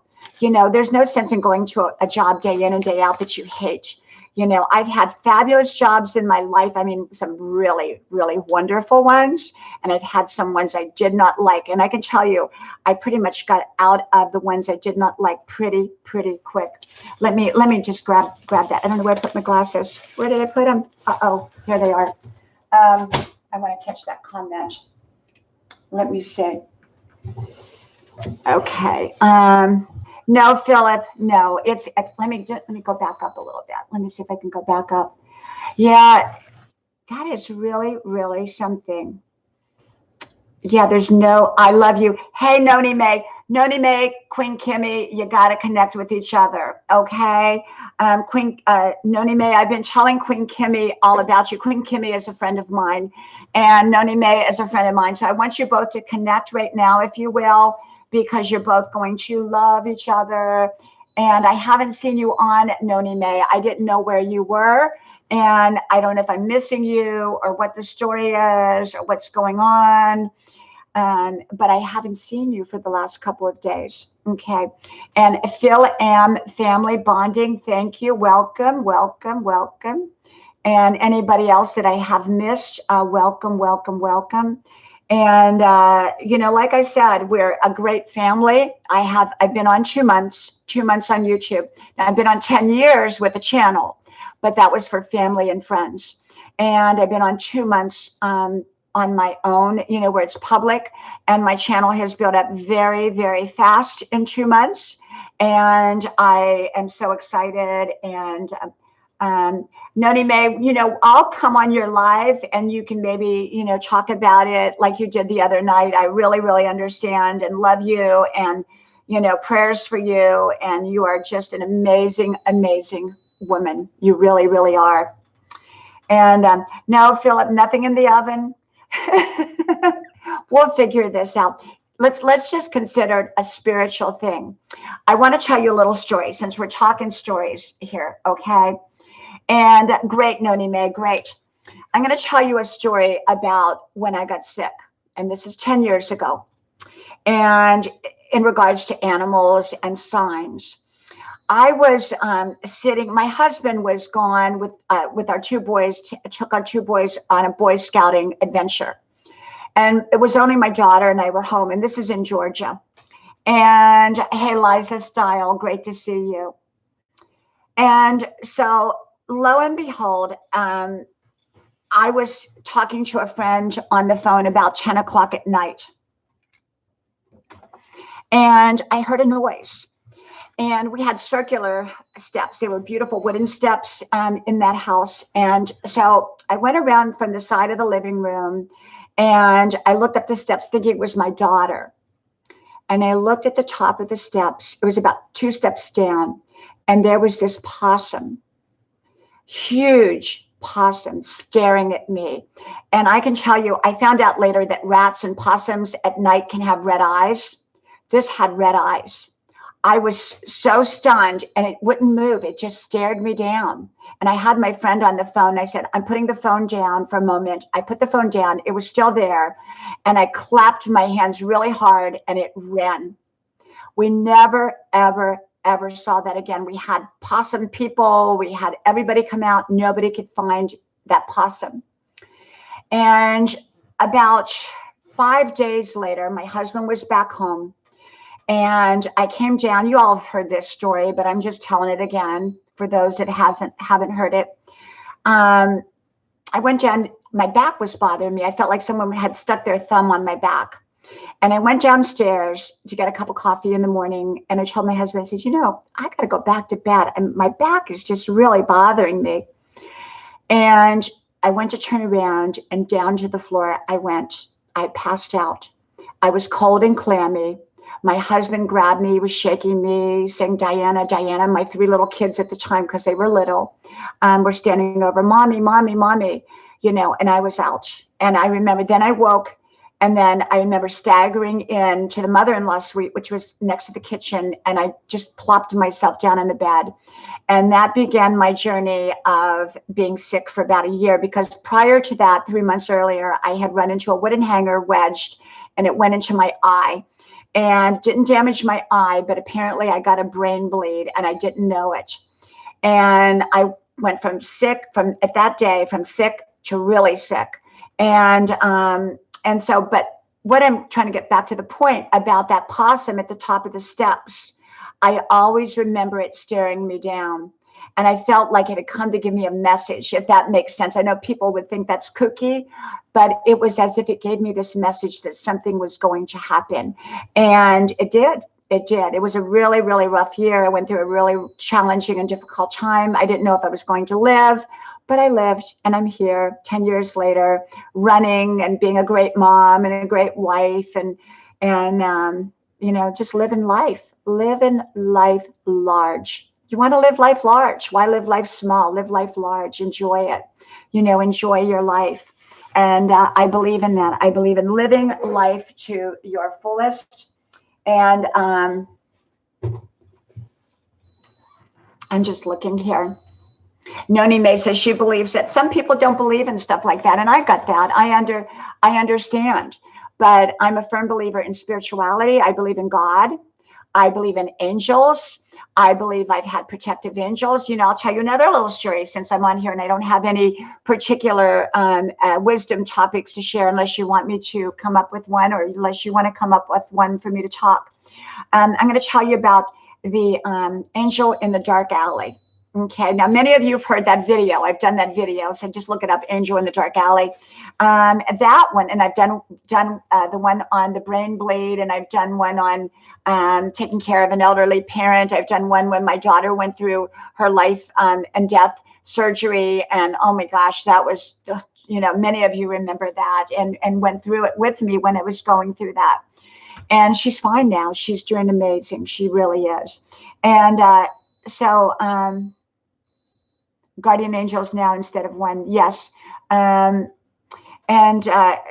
There's no sense in going to a job day in and day out that you hate. I've had fabulous jobs in my life. I mean, some really, really wonderful ones. And I've had some ones I did not like. And I can tell you, I pretty much got out of the ones I did not like pretty quick. Let me just grab that. I don't know where I put my glasses. Where did I put them? Uh-oh, here they are. I want to catch that comment. Let me see. Okay. No, Philip, no, let me go back up a little bit. Let me see if I can go back up. Yeah, that is really, really something. Yeah, I love you. Hey, Noni May, Queen Kimmy, you got to connect with each other. Okay. Noni May, I've been telling Queen Kimmy all about you. Queen Kimmy is a friend of mine, and Noni May is a friend of mine. So I want you both to connect right now, if you will, because you're both going to love each other. And I haven't seen you on, Noni May. I didn't know where you were. And I don't know if I'm missing you or what the story is or what's going on. But I haven't seen you for the last couple of days. Okay. And Phil M, family bonding. Thank you. Welcome. And anybody else that I have missed, welcome. And, like I said, we're a great family. I've been on 2 months on YouTube. Now, I've been on 10 years with the channel, but that was for family and friends. And I've been on 2 months on my own, where it's public. And my channel has built up very, very fast in 2 months. And I am so excited. And Noni May, I'll come on your live and you can maybe, talk about it like you did the other night. I really, really understand and love you, and, prayers for you. And you are just an amazing, amazing woman. You really, really are. And no, Philip, nothing in the oven. We'll figure this out. Let's just consider it a spiritual thing. I want to tell you a little story since we're talking stories here. Okay. And great, Noni May, great. I'm going to tell you a story about when I got sick. And this is 10 years ago. And in regards to animals and signs, I was sitting. My husband was gone with our two boys. Took our two boys on a Boy Scouting adventure, and it was only my daughter and I were home. And this is in Georgia. And hey, Liza Style, great to see you. And so, lo and behold, I was talking to a friend on the phone about 10 o'clock at night, and I heard a noise. And we had circular steps. They were beautiful wooden steps in that house. And so I went around from the side of the living room, and I looked up the steps thinking it was my daughter. And I looked at the top of the steps. It was about 2 steps down. And there was this possum, huge possum, staring at me. And I can tell you, I found out later that rats and possums at night can have red eyes. This had red eyes. I was so stunned, and it wouldn't move. It just stared me down. And I had my friend on the phone. I said, I'm putting the phone down for a moment. I put the phone down. It was still there. And I clapped my hands really hard, and it ran. We never, ever, ever saw that again. We had possum people. We had everybody come out. Nobody could find that possum. And about 5 days later, my husband was back home. And I came down. You all have heard this story, but I'm just telling it again for those that haven't heard it. I went down. My back was bothering me. I felt like someone had stuck their thumb on my back. And I went downstairs to get a cup of coffee in the morning. And I told my husband, I said, I got to go back to bed. And my back is just really bothering me. And I went to turn around, and down to the floor I went. I passed out. I was cold and clammy. My husband grabbed me, was shaking me, saying, Diana, Diana. My 3 little kids at the time, because they were little, were standing over, Mommy, Mommy, Mommy, and I was out. And I remember then I woke, and then I remember staggering in to the mother-in-law suite, which was next to the kitchen, and I just plopped myself down in the bed. And that began my journey of being sick for about a year, because prior to that, 3 months earlier, I had run into a wooden hanger wedged, and it went into my eye. And didn't damage my eye, but apparently I got a brain bleed, and I didn't know it. And I went from sick to really sick. And so, but what I'm trying to get back to the point about that possum at the top of the steps, I always remember it staring me down. And I felt like it had come to give me a message, if that makes sense. I know people would think that's kooky, but it was as if it gave me this message that something was going to happen. And it did. It did. It was a really, really rough year. I went through a really challenging and difficult time. I didn't know if I was going to live, but I lived, and I'm here 10 years later, running and being a great mom and a great wife, and just living life large. You want to live life large. Why live life small? Live life large. Enjoy it. Enjoy your life. And I believe in that. I believe in living life to your fullest. And I'm just looking here. Noni May says she believes that some people don't believe in stuff like that. And I got that. I understand. But I'm a firm believer in spirituality. I believe in God. I believe in angels. I believe I've had protective angels. I'll tell you another little story since I'm on here and I don't have any particular wisdom topics to share unless you want me to come up with one, or unless you want to come up with one for me to talk. I'm going to tell you about the angel in the dark alley. Okay, now many of you have heard that video. I've done that video, so just look it up, Angel in the Dark Alley. That one, and I've done the one on the brain bleed, and I've done one on taking care of an elderly parent. I've done one when my daughter went through her life and death surgery, and oh my gosh, that was, many of you remember that and went through it with me when I was going through that. And she's fine now. She's doing amazing. She really is. And so guardian angels now instead of one. Yes. And And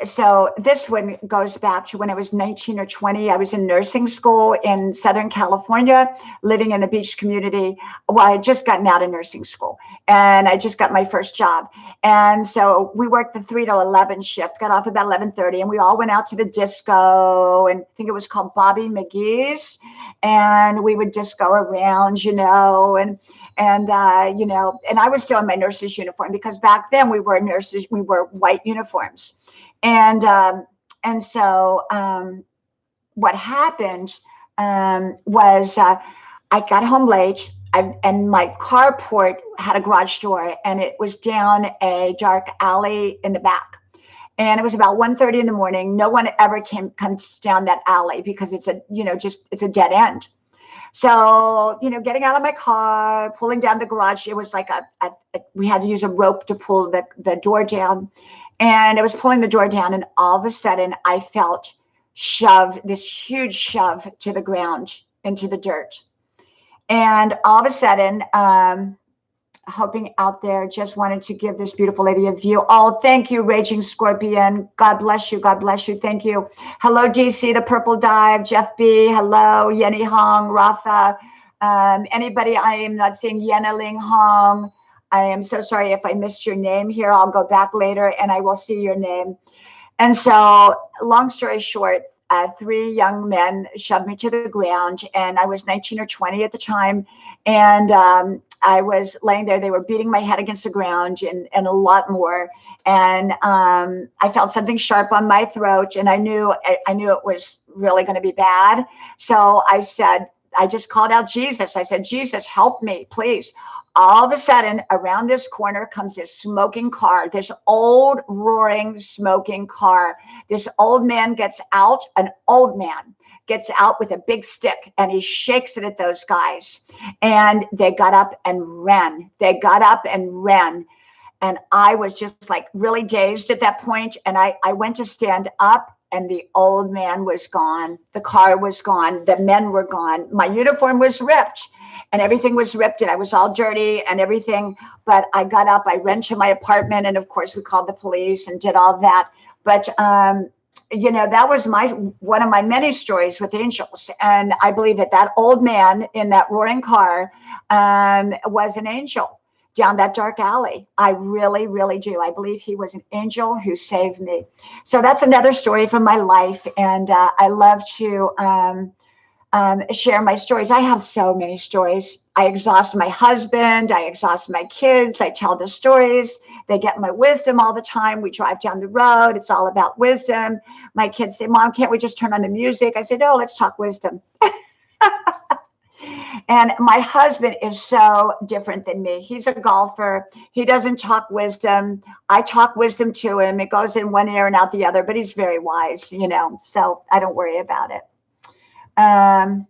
so this one goes back to when I was 19 or 20. I was in nursing school in Southern California, living in a beach community. Well, I had just gotten out of nursing school and I just got my first job. And so we worked the 3 to 11 shift, got off about 11:30, and we all went out to the disco, and I think it was called Bobby McGee's. And we would disco around, and and I was still in my nurse's uniform, because back then we were nurses, we wore white uniforms. And so what happened was I got home late, and my carport had a garage door, and it was down a dark alley in the back. And it was about 1:30 in the morning. No one ever comes down that alley, because it's it's a dead end. So, getting out of my car, pulling down the garage, it was like we had to use a rope to pull the door down. And I was pulling the door down, and all of a sudden I felt this huge shove to the ground, into the dirt. And all of a sudden, hoping out there, just wanted to give this beautiful lady a view. Oh, thank you, Raging Scorpion. God bless you. God bless you. Thank you. Hello, DC, the Purple Dive, Jeff B. Hello, Yenny Hong, Rafa. Anybody, I am not seeing Yena Ling Hong. I am so sorry if I missed your name here. I'll go back later and I will see your name. And so, long story short, 3 young men shoved me to the ground, and I was 19 or 20 at the time. And I was laying there. They were beating my head against the ground, and a lot more. And I felt something sharp on my throat, and I knew it was really going to be bad. So I just called out Jesus. I said, Jesus, help me, please. All of a sudden, around this corner comes this smoking car, this old, roaring, smoking car. This old man gets out, an old man gets out with a big stick, and he shakes it at those guys. And they got up and ran. They got up and ran. And I was just like really dazed at that point. And I went to stand up, and the old man was gone. The car was gone. The men were gone. My uniform was ripped, and everything was ripped, and I was all dirty and everything. But I got up, I ran to my apartment, and of course we called the police and did all that. But that was one of my many stories with angels. And I believe that old man in that roaring car was an angel down that dark alley. I really, really do. I believe he was an angel who saved me. So that's another story from my life. And I love to share my stories. I have so many stories. I exhaust my husband. I exhaust my kids. I tell the stories. They get my wisdom all the time. We drive down the road. It's all about wisdom. My kids say, Mom, can't we just turn on the music? I said, no, let's talk wisdom. And my husband is so different than me. He's a golfer. He doesn't talk wisdom. I talk wisdom to him. It goes in one ear and out the other, but he's very wise, so I don't worry about it. An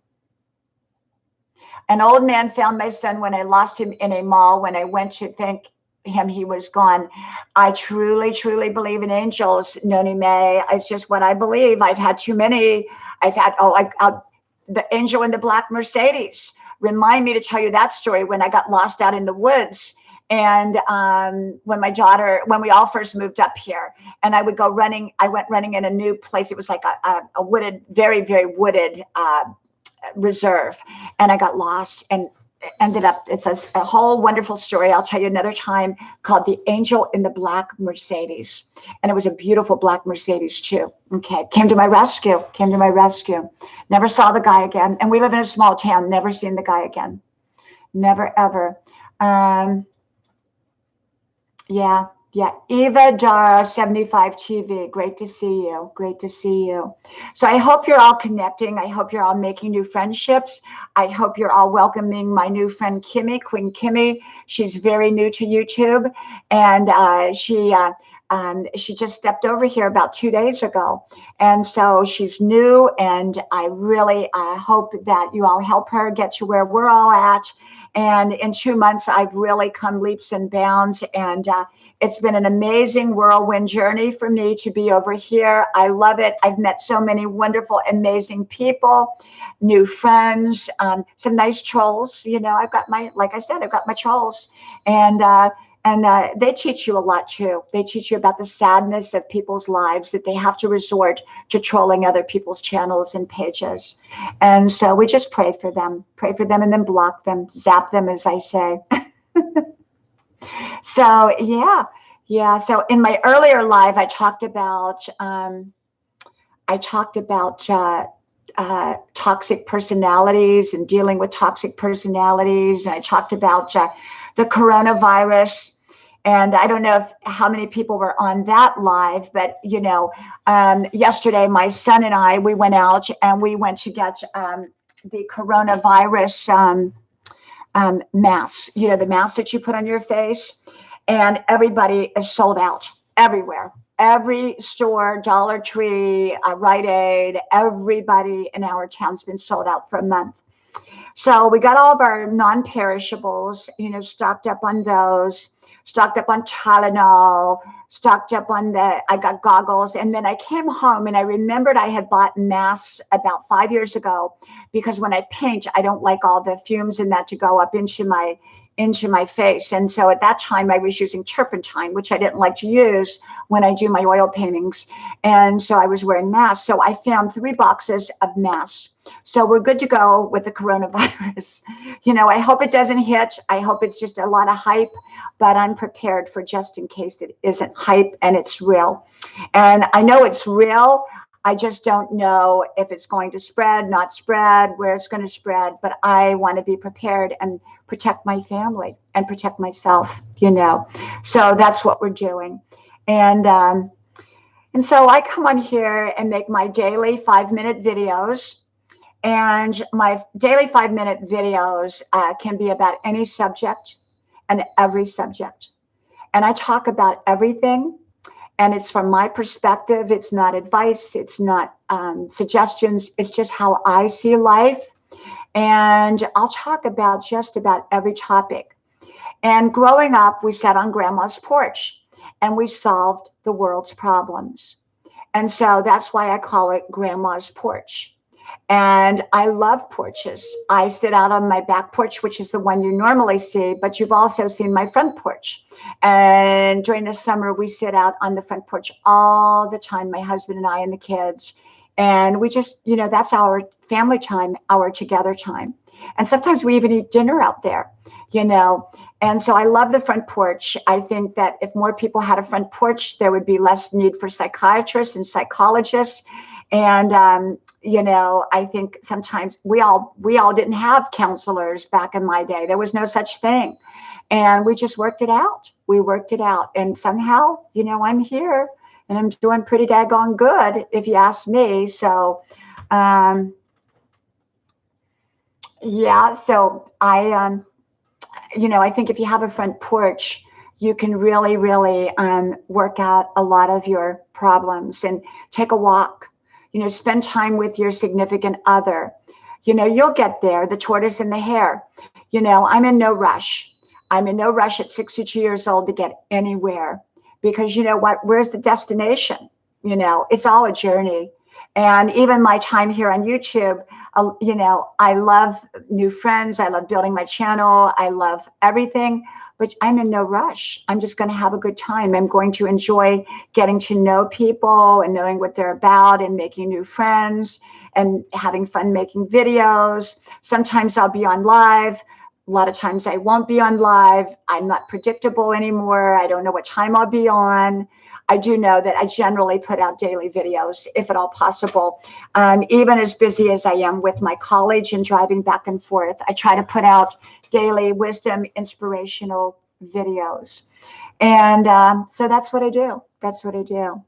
old man found my son when I lost him in a mall. When I went to thank him, he was gone. I truly, truly believe in angels, Noni May. It's just what I believe. I've had too many. I've had, the angel in the black Mercedes. Remind me to tell you that story when I got lost out in the woods. And when we all first moved up here, and I went running in a new place. It was like a wooded, very, very wooded reserve. And I got lost and ended up, it's a whole wonderful story. I'll tell you another time, called The Angel in the Black Mercedes. And it was a beautiful black Mercedes too. Okay. Came to my rescue. Never saw the guy again. And we live in a small town. Never seen the guy again. Never, ever. Yeah. Eva Dara 75 TV. Great to see you. So I hope you're all connecting. I hope you're all making new friendships. I hope you're all welcoming my new friend Kimmy, Queen Kimmy. She's very new to YouTube, and she just stepped over here about 2 days ago. And so she's new, and I really hope that you all help her get to where we're all at. And in 2 months, I've really come leaps and bounds, and it's been an amazing whirlwind journey for me to be over here. I love it. I've met so many wonderful, amazing people, new friends, some nice trolls. I've got my trolls. And And they teach you a lot too. They teach you about the sadness of people's lives, that they have to resort to trolling other people's channels and pages. And so we just pray for them, and then block them, zap them, as I say. So yeah. So in my earlier live, I talked about toxic personalities and dealing with toxic personalities. And I talked about the coronavirus. And I don't know how many people were on that live, but yesterday my son and I, we went out and we went to get the coronavirus mask, the mask that you put on your face, and everybody is sold out everywhere. Every store, Dollar Tree, Rite Aid, everybody in our town's been sold out for a month. So we got all of our non-perishables, stocked up on those, stocked up on Tylenol, stocked up on I got goggles. And then I came home and I remembered I had bought masks about 5 years ago, because when I paint, I don't like all the fumes and that to go up into my face. And so at that time I was using turpentine, which I didn't like to use when I do my oil paintings. And so I was wearing masks. So I found 3 boxes of masks. So we're good to go with the coronavirus. I hope it doesn't hit. I hope it's just a lot of hype, but I'm prepared for just in case it isn't hype and it's real. And I know it's real. I just don't know if it's going to spread, not spread, where it's going to spread, but I want to be prepared and protect my family and protect myself, So that's what we're doing. And so I come on here and make my daily 5-minute videos. And my daily 5-minute videos can be about any subject and every subject. And I talk about everything. And it's from my perspective. It's not advice. It's not suggestions. It's just how I see life. And I'll talk about just about every topic. And growing up, we sat on Grandma's porch and we solved the world's problems. And so that's why I call it Grandma's porch. And I love porches. I sit out on my back porch, which is the one you normally see, but you've also seen my front porch. And during the summer, we sit out on the front porch all the time, my husband and I and the kids. And we just, that's our family time, our together time. And sometimes we even eat dinner out there, And so I love the front porch. I think that if more people had a front porch, there would be less need for psychiatrists and psychologists. And, I think sometimes we all didn't have counselors back in my day. There was no such thing. And we just worked it out. We worked it out. And somehow, I'm here and I'm doing pretty daggone good, if you ask me. So, so I think if you have a front porch, you can really, really work out a lot of your problems and take a walk. Spend time with your significant other. You'll get there, the tortoise and the hare. I'm in no rush. I'm in no rush at 62 years old to get anywhere, because you know what? Where's the destination? It's all a journey. And even my time here on YouTube, I love new friends. I love building my channel. I love everything, but I'm in no rush. I'm just going to have a good time. I'm going to enjoy getting to know people and knowing what they're about and making new friends and having fun making videos. Sometimes I'll be on live. A lot of times I won't be on live. I'm not predictable anymore. I don't know what time I'll be on. I do know that I generally put out daily videos, if at all possible. Even as busy as I am with my college and driving back and forth, I try to put out daily wisdom, inspirational videos. And so that's what I do. That's what I do.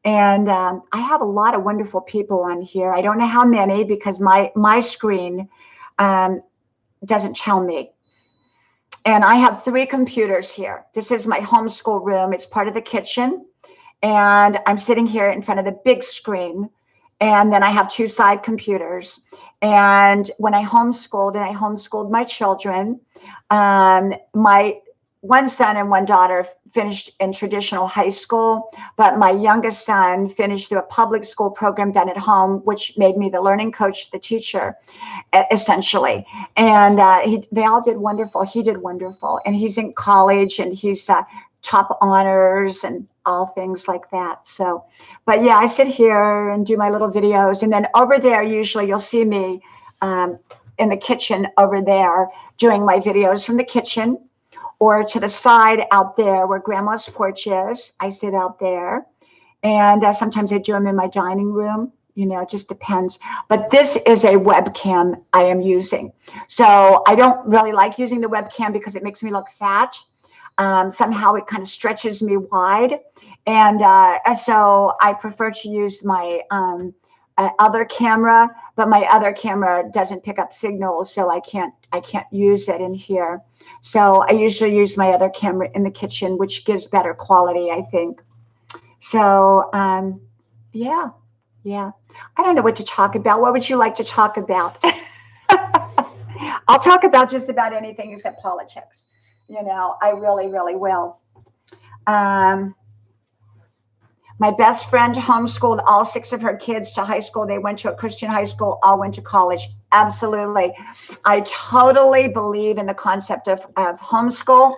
And I have a lot of wonderful people on here. I don't know how many, because my screen doesn't tell me. And I have 3 computers here. This is my homeschool room. It's part of the kitchen. And I'm sitting here in front of the big screen. And then I have 2 side computers. And when I homeschooled my children, my one son and one daughter finished in traditional high school, but my youngest son finished through a public school program done at home, which made me the learning coach, the teacher, essentially. And they all did wonderful. He did wonderful. And he's in college, and he's top honors and all things like that. So, but yeah, I sit here and do my little videos. And then over there, usually you'll see me in the kitchen over there doing my videos from the kitchen, or to the side out there where grandma's porch is. I sit out there, and sometimes I do them in my dining room. You know, it just depends. But this is a webcam I am using. So I don't really like using the webcam because it makes me look fat. Somehow it kind of stretches me wide. And so I prefer to use my other camera, but my other camera doesn't pick up signals, so I can't use it in here. So I usually use my other camera in the kitchen, which gives better quality, I think. So yeah. I don't know what to talk about. What would you like to talk about? I'll talk about just about anything except politics. You know, I really, really will. My best friend homeschooled all 6 of her kids to high school. They went to a Christian high school, all went to college. Absolutely. I totally believe in the concept of homeschool.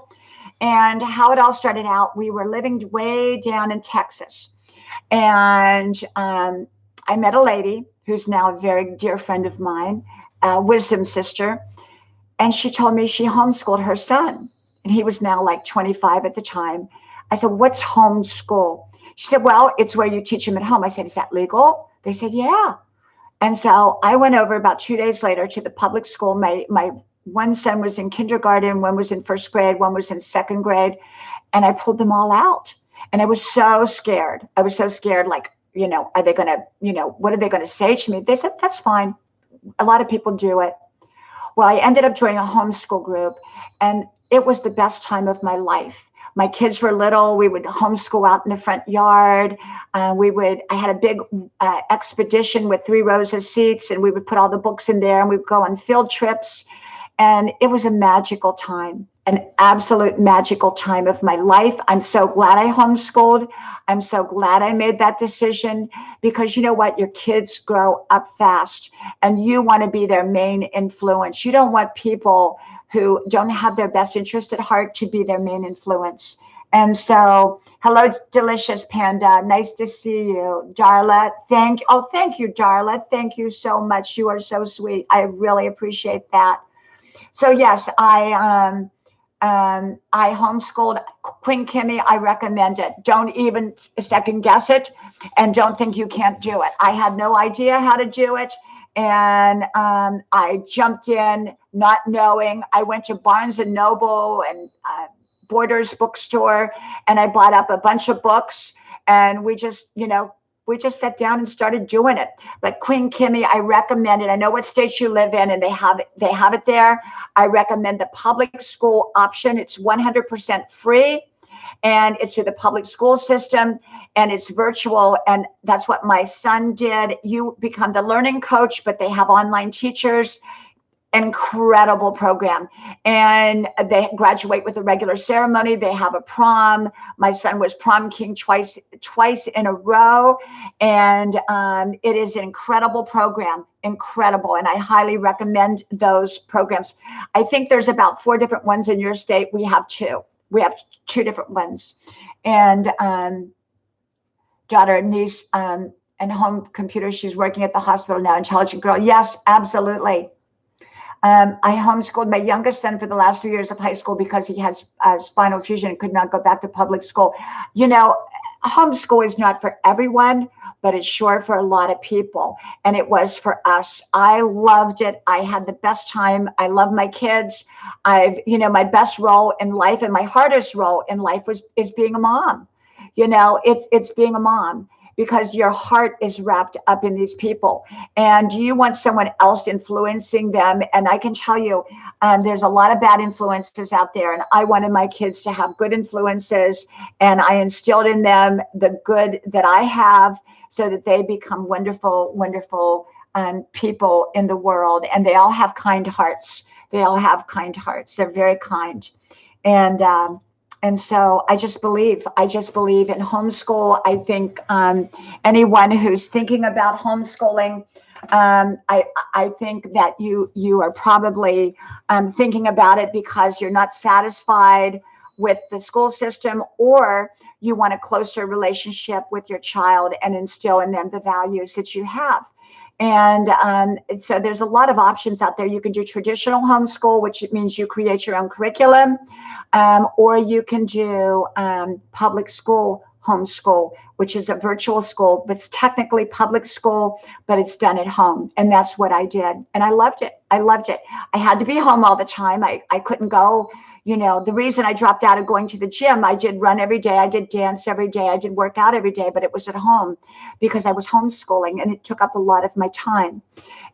And how it all started out, we were living way down in Texas. And I met a lady who's now a very dear friend of mine, a wisdom sister. And she told me she homeschooled her son. And he was now like 25 at the time. I said, what's homeschool? She said, well, it's where you teach him at home. I said, is that legal? They said, yeah. And so I went over about 2 days later to the public school. My one son was in kindergarten, one was in first grade, one was in second grade. And I pulled them all out. And I was so scared. I was so scared, like, you know, are they going to, you know, what are they going to say to me? They said, that's fine. A lot of people do it. Well, I ended up joining a homeschool group, and it was the best time of my life. My kids were little. We would homeschool out in the front yard. I had a big expedition with 3 rows of seats, and we would put all the books in there, and we'd go on field trips. And it was a magical time, an absolute magical time of my life. I'm so glad I homeschooled. I'm so glad I made that decision, because you know what? Your kids grow up fast, and you want to be their main influence. You don't want people who don't have their best interest at heart to be their main influence. And so, hello, Delicious Panda. Nice to see you. Darla, thank you, Darla. Thank you so much. You are so sweet. I really appreciate that. So yes, I homeschooled Queen Kimmy. I recommend it. Don't even second guess it, and don't think you can't do it. I had no idea how to do it, and I jumped in not knowing. I went to Barnes and Noble and Borders bookstore, and I bought up a bunch of books, and we just sat down and started doing it. But Queen Kimmy, I recommend it. I know what state you live in, and they have it there. I recommend the public school option. It's 100% free, and it's through the public school system, and it's virtual. And that's what my son did. You become the learning coach, but they have online teachers. Incredible program. And they graduate with a regular ceremony. They have a prom. My son was prom king twice in a row. And it is an incredible program, incredible. And I highly recommend those programs. I think there's about 4 different ones in your state. We have 2. We have 2 different ones. And daughter, niece, and home computer. She's working at the hospital now. Intelligent girl. Yes, absolutely. I homeschooled my youngest son for the last 3 years of high school because he has spinal fusion and could not go back to public school. You know, homeschool is not for everyone, but it's sure for a lot of people. And it was for us. I loved it. I had the best time. I love my kids. My best role in life and my hardest role in life is being a mom. You know, it's being a mom, because your heart is wrapped up in these people, and you want someone else influencing them. And I can tell you, there's a lot of bad influences out there, and I wanted my kids to have good influences, and I instilled in them the good that I have, so that they become wonderful, wonderful people in the world. And they all have kind hearts. They're very kind. And so I just believe in homeschool. I think anyone who's thinking about homeschooling, I think that you are probably thinking about it because you're not satisfied with the school system, or you want a closer relationship with your child and instill in them the values that you have. And so there's a lot of options out there. You can do traditional homeschool, which means you create your own curriculum, or you can do public school homeschool, which is a virtual school, but it's technically public school, but it's done at home. And that's what I did. And I loved it. I had to be home all the time. I couldn't go. The reason I dropped out of going to the gym, I did run every day, I did dance every day, I did work out every day, but it was at home because I was homeschooling, and it took up a lot of my time.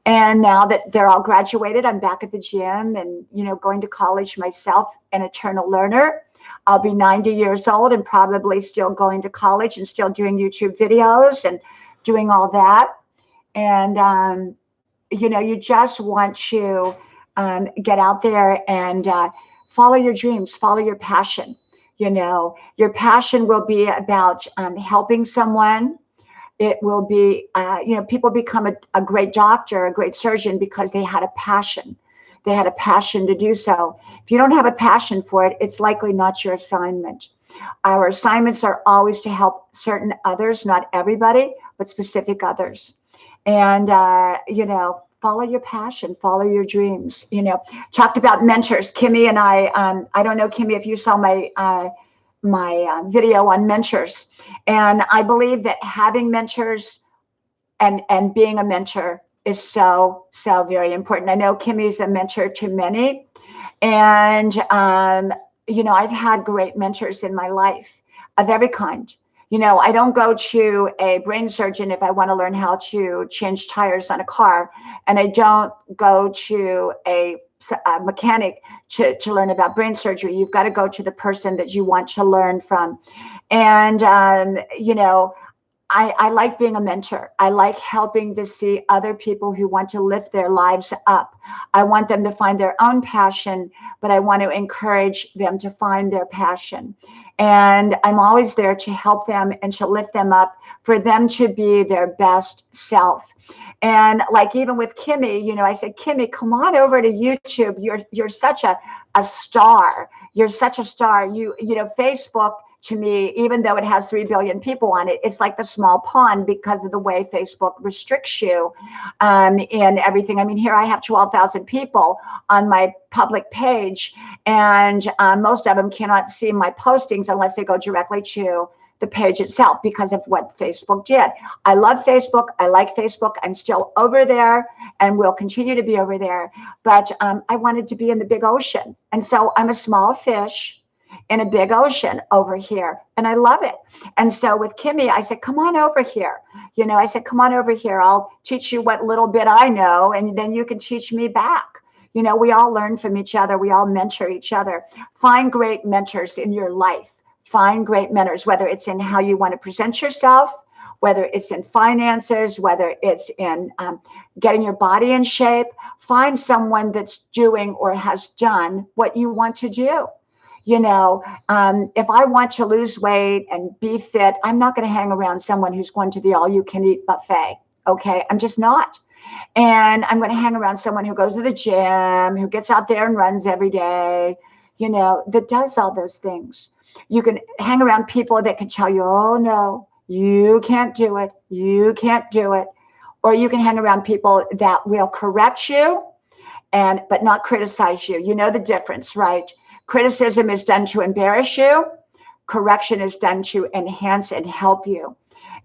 And now that they're all graduated, I'm back at the gym and, going to college myself, an eternal learner. I'll be 90 years old and probably still going to college and still doing YouTube videos and doing all that. And, you just want to get out there and follow your dreams, follow your passion. Your passion will be about helping someone. It will be, people become a great doctor, a great surgeon because they had a passion. They had a passion to do so. If you don't have a passion for it, it's likely not your assignment. Our assignments are always to help certain others, not everybody, but specific others. And, follow your passion, follow your dreams. Talked about mentors. Kimmy and I don't know, Kimmy, if you saw my video on mentors. And I believe that having mentors and being a mentor is so very important. I know Kimmy's a mentor to many. And, I've had great mentors in my life of every kind. I don't go to a brain surgeon if I want to learn how to change tires on a car. And I don't go to a mechanic to learn about brain surgery. You've got to go to the person that you want to learn from. And, I like being a mentor. I like helping to see other people who want to lift their lives up. I want them to find their own passion, but I want to encourage them to find their passion. And I'm always there to help them and to lift them up, for them to be their best self. And like even with Kimmy, I said, Kimmy, come on over to YouTube. You're such a star. You're such a star. Facebook, to me, even though it has 3 billion people on it, it's like the small pond because of the way Facebook restricts you in everything. I mean, here I have 12,000 people on my public page, and most of them cannot see my postings unless they go directly to the page itself because of what Facebook did. I love Facebook. I like Facebook. I'm still over there and will continue to be over there. But I wanted to be in the big ocean. And so I'm a small fish in a big ocean over here. And I love it. And so with Kimmy, I said, come on over here. I said, come on over here. I'll teach you what little bit I know, and then you can teach me back. We all learn from each other. We all mentor each other. Find great mentors in your life. Find great mentors, whether it's in how you want to present yourself, whether it's in finances, whether it's in getting your body in shape. Find someone that's doing or has done what you want to do. If I want to lose weight and be fit, I'm not going to hang around someone who's going to the all-you-can-eat buffet. Okay, I'm just not. And I'm going to hang around someone who goes to the gym, who gets out there and runs every day, that does all those things. You can hang around people that can tell you, oh, no, you can't do it. You can't do it. Or you can hang around people that will correct you but not criticize you. You know the difference, right? Criticism is done to embarrass you. Correction is done to enhance and help you.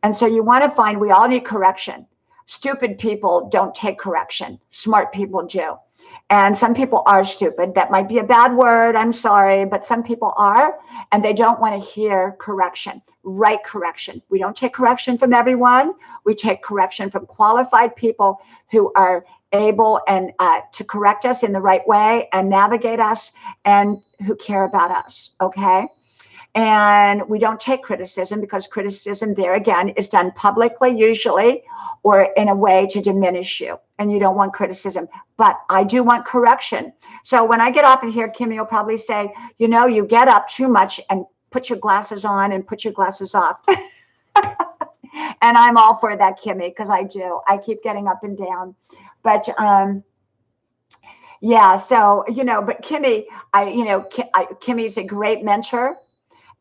And so you want to find, we all need correction. Stupid people don't take correction. Smart people do. And some people are stupid. That might be a bad word. I'm sorry. But some people are, and they don't want to hear correction, right correction. We don't take correction from everyone. We take correction from qualified people who are able and to correct us in the right way and navigate us and who care about us. Okay. And we don't take criticism because criticism there again is done publicly usually or in a way to diminish you. And you don't want criticism, but I do want correction. So when I get off of here, Kimmy will probably say, you know, you get up too much and put your glasses on and put your glasses off. And I'm all for that, Kimmy, because I do. I keep getting up and down. But yeah, so, you know, but Kimmy, Kimmy's a great mentor.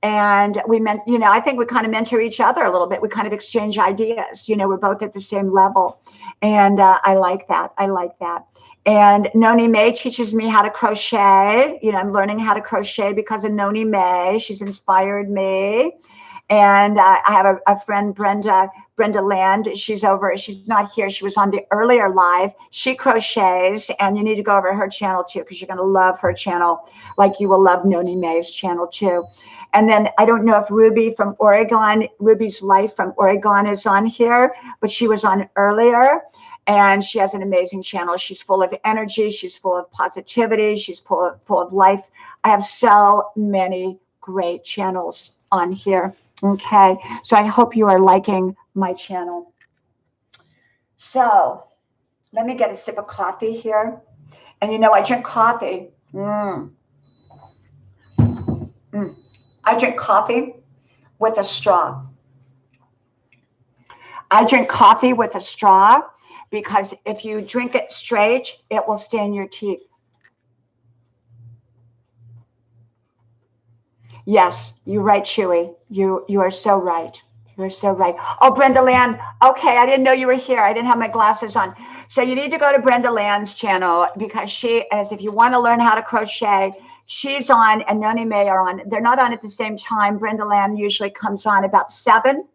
And we meant, you know, I think we kind of mentor each other a little bit. We kind of exchange ideas. You know, we're both at the same level. And I like that. I like that. And Noni May teaches me how to crochet. You know, I'm learning how to crochet because of Noni May. She's inspired me. And I have a friend, Brenda Land. She's not here. She was on the earlier live. She crochets, and you need to go over her channel too, because you're going to love her channel like you will love Noni May's channel too. And then I don't know if Ruby from Oregon, Ruby's Life from Oregon is on here, but she was on earlier. And she has an amazing channel. She's full of energy. She's full of positivity. She's full of life. I have so many great channels on here. Okay, so I hope you are liking my channel. So let me get a sip of coffee here. And you know, I drink coffee. I drink coffee with a straw. I drink coffee with a straw because if you drink it straight, it will stain your teeth. Yes, you're right, Chewy. You are so right. You're so right. Oh, Brenda Land. Okay, I didn't know you were here. I didn't have my glasses on. So you need to go to Brenda Land's channel because she is, if you want to learn how to crochet, she's on and Noni May are on. They're not on at the same time. Brenda Land usually comes on about 7.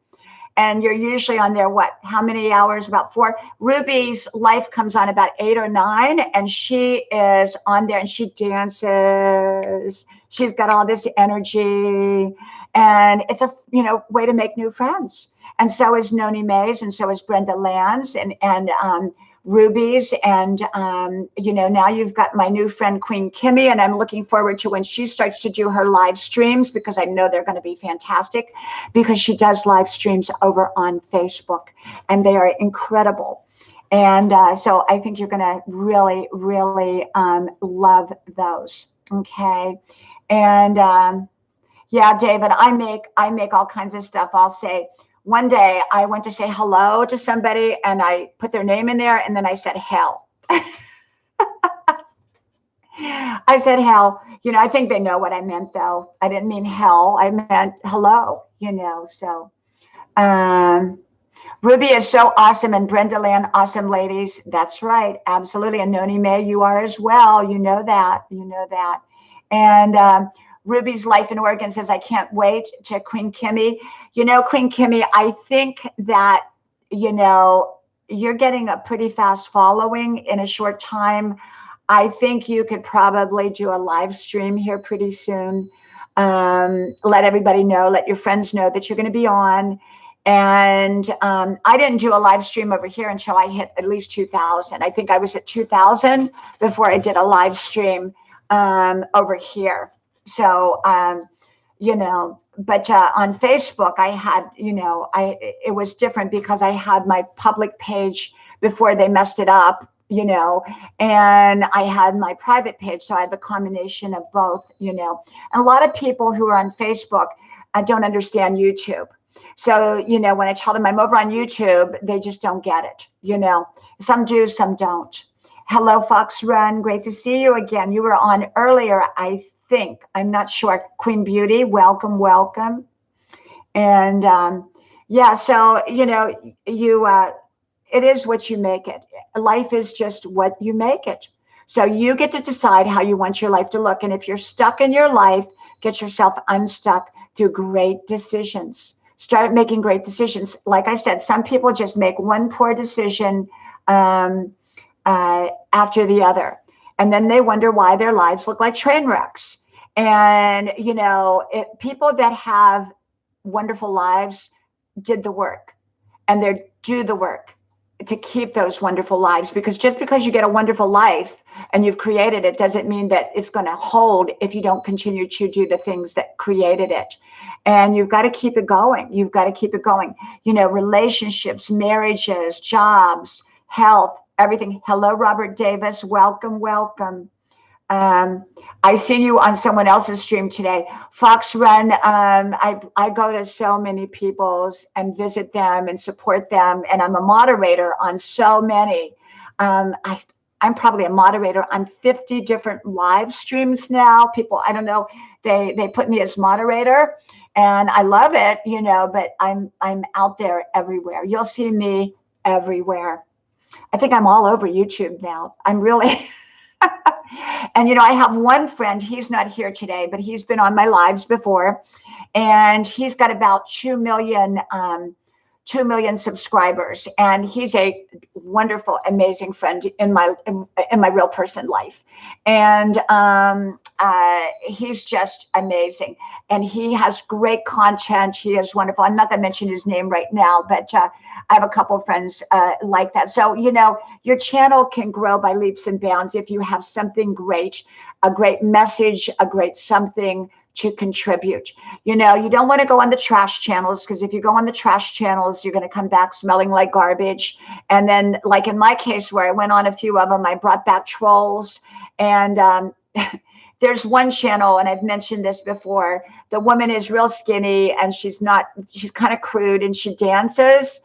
And you're usually on there, what, how many hours? About 4. Ruby's Life comes on about 8 or 9, and she is on there and she dances. She's got all this energy, and it's a, you know, way to make new friends. And so is Noni May's, and so is Brenda Land's, and Ruby's, and you know, now you've got my new friend Queen Kimmy, and I'm looking forward to when she starts to do her live streams, because I know they're going to be fantastic, because she does live streams over on Facebook and they are incredible. And so I think you're going to really, really love those. Okay. And yeah, David, I make all kinds of stuff. I'll say, one day I went to say hello to somebody and I put their name in there and then I said hell. I said hell. You know, I think they know what I meant though. I didn't mean hell. I meant hello, you know. So Ruby is so awesome and Brenda Land, awesome ladies. That's right. Absolutely. And Noni May, you are as well. You know that. You know that. And Ruby's Life in Oregon says, I can't wait to Queen Kimmy. You know, Queen Kimmy, I think that, you know, you're getting a pretty fast following in a short time. I think you could probably do a live stream here pretty soon. Let everybody know, let your friends know that you're going to be on. And I didn't do a live stream over here until I hit at least 2,000. I think I was at 2,000 before I did a live stream over here. So, you know, but on Facebook, I had, you know, it was different because I had my public page before they messed it up, you know, and I had my private page. So I had the combination of both, you know, and a lot of people who are on Facebook don't understand YouTube. So, you know, when I tell them I'm over on YouTube, they just don't get it, you know, some do, some don't. Hello, Fox Run. Great to see you again. You were on earlier, I think. I'm not sure. Queen Beauty, welcome, welcome. And yeah, so, you know, it is what you make it. Life is just what you make it. So you get to decide how you want your life to look. And if you're stuck in your life, get yourself unstuck through great decisions. Start making great decisions. Like I said, some people just make one poor decision after the other. And then they wonder why their lives look like train wrecks. And, you know, people that have wonderful lives did the work and they do the work. to keep those wonderful lives, because just because you get a wonderful life and you've created it doesn't mean that it's going to hold if you don't continue to do the things that created it. And you've got to keep it going. You've got to keep it going. You know, relationships, marriages, jobs, health, everything. Hello, Robert Davis. Welcome, welcome. I seen you on someone else's stream today. Fox Run. I go to so many people's and visit them and support them, and I'm a moderator on so many. I'm probably a moderator on 50 different live streams now. People, I don't know, they put me as moderator, and I love it, you know. But I'm out there everywhere. You'll see me everywhere. I think I'm all over YouTube now. I'm really. And, you know, I have one friend, he's not here today, but he's been on my lives before, and he's got about 2 million subscribers, and he's a wonderful, amazing friend in my real person life. And he's just amazing, and he has great content. He is wonderful. I'm not going to mention his name right now, but I have a couple of friends like that. So, you know, your channel can grow by leaps and bounds if you have something great, a great message, a great something to contribute. You know, you don't want to go on the trash channels, because if you go on the trash channels, you're going to come back smelling like garbage. And then, like in my case, where I went on a few of them, I brought back trolls. And there's one channel, and I've mentioned this before, the woman is real skinny, and she's kind of crude, and she dances.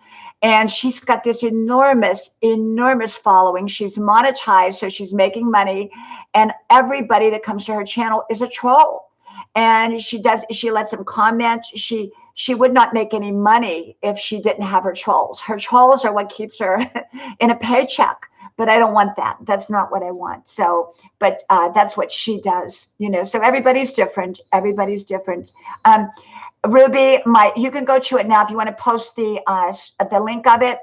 And she's got this enormous following. She's monetized, so she's making money. And everybody that comes to her channel is a troll. And she lets them comment. She would not make any money if she didn't have her trolls. Her trolls are what keeps her in a paycheck. But I don't want that. That's not what I want. So, but that's what she does, you know. So everybody's different. Everybody's different. Ruby, you can go to it now if you want to post the link of it.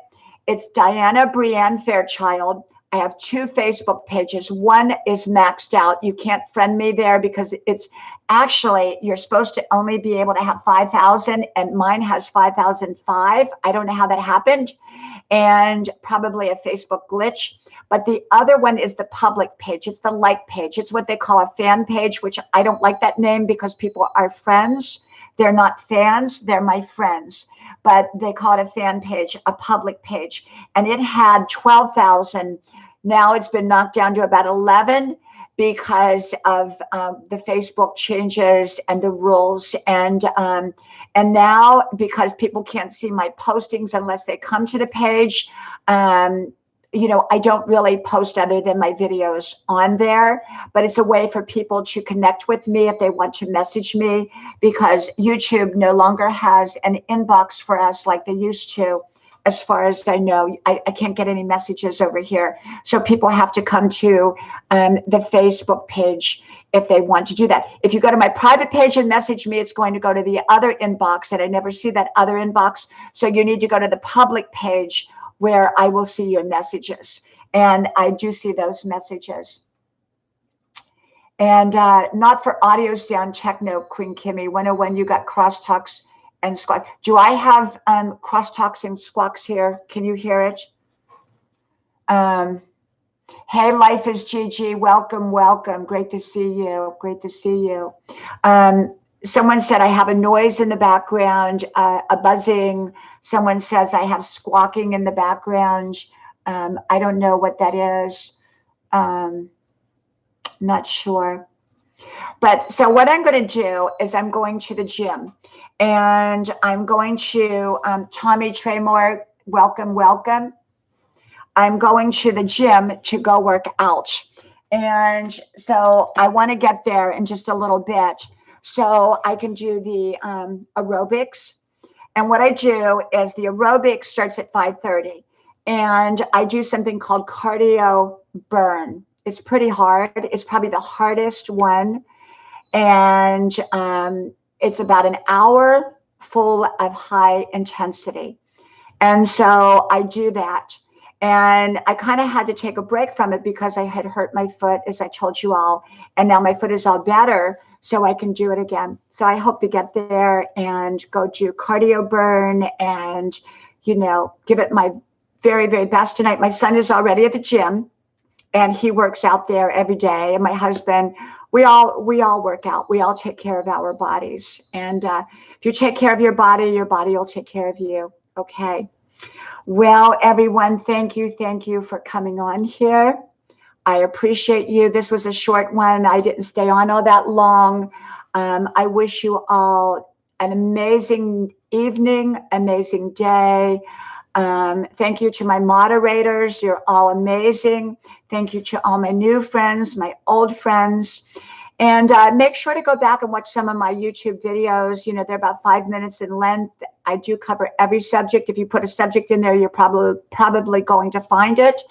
It's Diana Brienne Fairchild. I have 2 Facebook pages. One is maxed out. You can't friend me there because it's actually, you're supposed to only be able to have 5,000, and mine has 5,005. I don't know how that happened, and probably a Facebook glitch. But the other one is the public page. It's the like page. It's what they call a fan page, which I don't like that name because people are friends. They're not fans, they're my friends, but they call it a fan page, a public page. And it had 12,000. Now it's been knocked down to about 11 because of the Facebook changes and the rules. And now, because people can't see my postings unless they come to the page, you know, I don't really post other than my videos on there, but it's a way for people to connect with me if they want to message me, because YouTube no longer has an inbox for us like they used to. As far as I know, I can't get any messages over here. So people have to come to the Facebook page if they want to do that. If you go to my private page and message me, it's going to go to the other inbox, and I never see that other inbox. So you need to go to the public page where I will see your messages. And I do see those messages. And not for audio sound techno, Queen Kimmy. 101, you got crosstalks and squawk. Do I have crosstalks and squawks here? Can you hear it? Hey, Life is GG. Welcome, welcome. Great to see you. Great to see you. Someone said I have a noise in the background, a buzzing. Someone says I have squawking in the background. I don't know what that is. Not sure. But so what I'm going to do is I'm going to the gym, and I'm going to, Tommy Tremor, welcome, welcome. I'm going to the gym to go work out. And so I want to get there in just a little bit, so I can do the aerobics. And what I do is the aerobics starts at 5:30, and I do something called cardio burn. It's pretty hard. It's probably the hardest one. And it's about an hour full of high intensity. And so I do that. And I kind of had to take a break from it because I had hurt my foot, as I told you all. And now my foot is all better, so I can do it again. So I hope to get there and go do cardio burn and, you know, give it my very, very best tonight. My son is already at the gym, and he works out there every day. And my husband, we all work out. We all take care of our bodies. And if you take care of your body will take care of you. Okay. Well, everyone, thank you for coming on here. I appreciate you. This was a short one. I didn't stay on all that long. I wish you all an amazing evening, amazing day. Thank you to my moderators. You're all amazing. Thank you to all my new friends, my old friends. And make sure to go back and watch some of my YouTube videos. You know, they're about 5 minutes in length. I do cover every subject. If you put a subject in there, you're probably going to find it.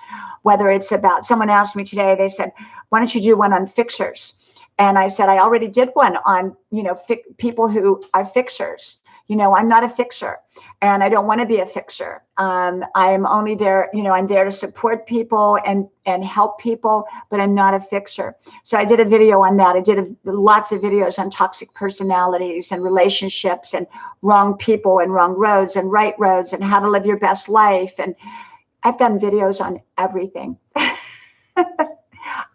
Whether it's about, someone asked me today, they said, why don't you do one on fixers? And I said, I already did one on, you know, people who are fixers. You know, I'm not a fixer, and I don't want to be a fixer. I am only there, you know, I'm there to support people and help people, but I'm not a fixer. So I did a video on that. I did lots of videos on toxic personalities and relationships and wrong people and wrong roads and right roads and how to live your best life. And I've done videos on everything.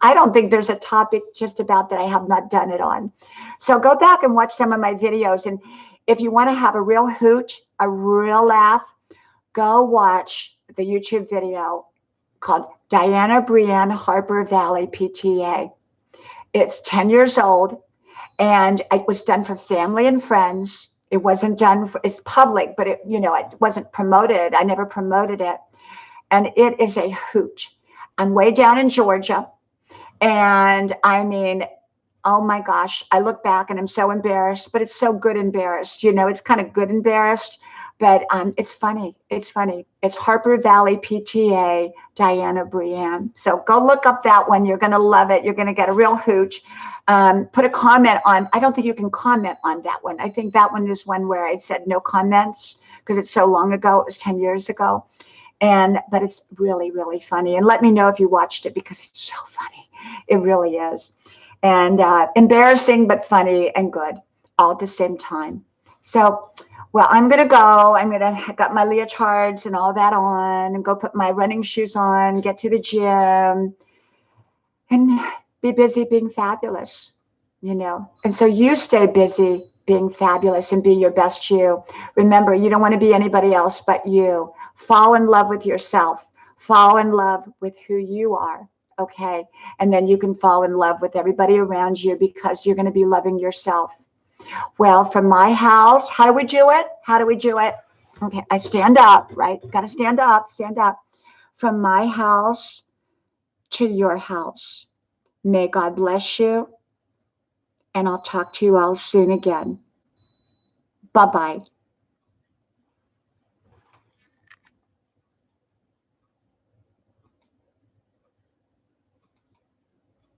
I don't think there's a topic just about that I have not done it on. So go back and watch some of my videos. And if you want to have a real hoot, a real laugh, go watch the YouTube video called Diana Brienne Harper Valley PTA. It's 10 years old, and it was done for family and friends. It wasn't done for, it's public, but it, you know, it wasn't promoted. I never promoted it. And it is a hoot. I'm way down in Georgia. And I mean, oh my gosh, I look back and I'm so embarrassed, but it's so good embarrassed. You know, it's kind of good embarrassed, but it's funny. It's funny. It's Harper Valley PTA, Diana Brienne. So go look up that one. You're going to love it. You're going to get a real hoot. Put a comment on, I don't think you can comment on that one. I think that one is one where I said no comments because it's so long ago. It was 10 years ago. But it's really, really funny. And let me know if you watched it because it's so funny. It really is. And embarrassing, but funny and good all at the same time. So, well, I'm going to go. I got my leotards and all that on and go put my running shoes on, get to the gym and be busy being fabulous, you know. And so you stay busy being fabulous and be your best you. Remember, you don't want to be anybody else but you. Fall in love with yourself. Fall in love with who you are. Okay. And then you can fall in love with everybody around you because you're going to be loving yourself. Well, from my house, how do we do it? How do we do it? Okay. I stand up, right? Got to stand up, stand up. From my house to your house. May God bless you. And I'll talk to you all soon again. Bye-bye.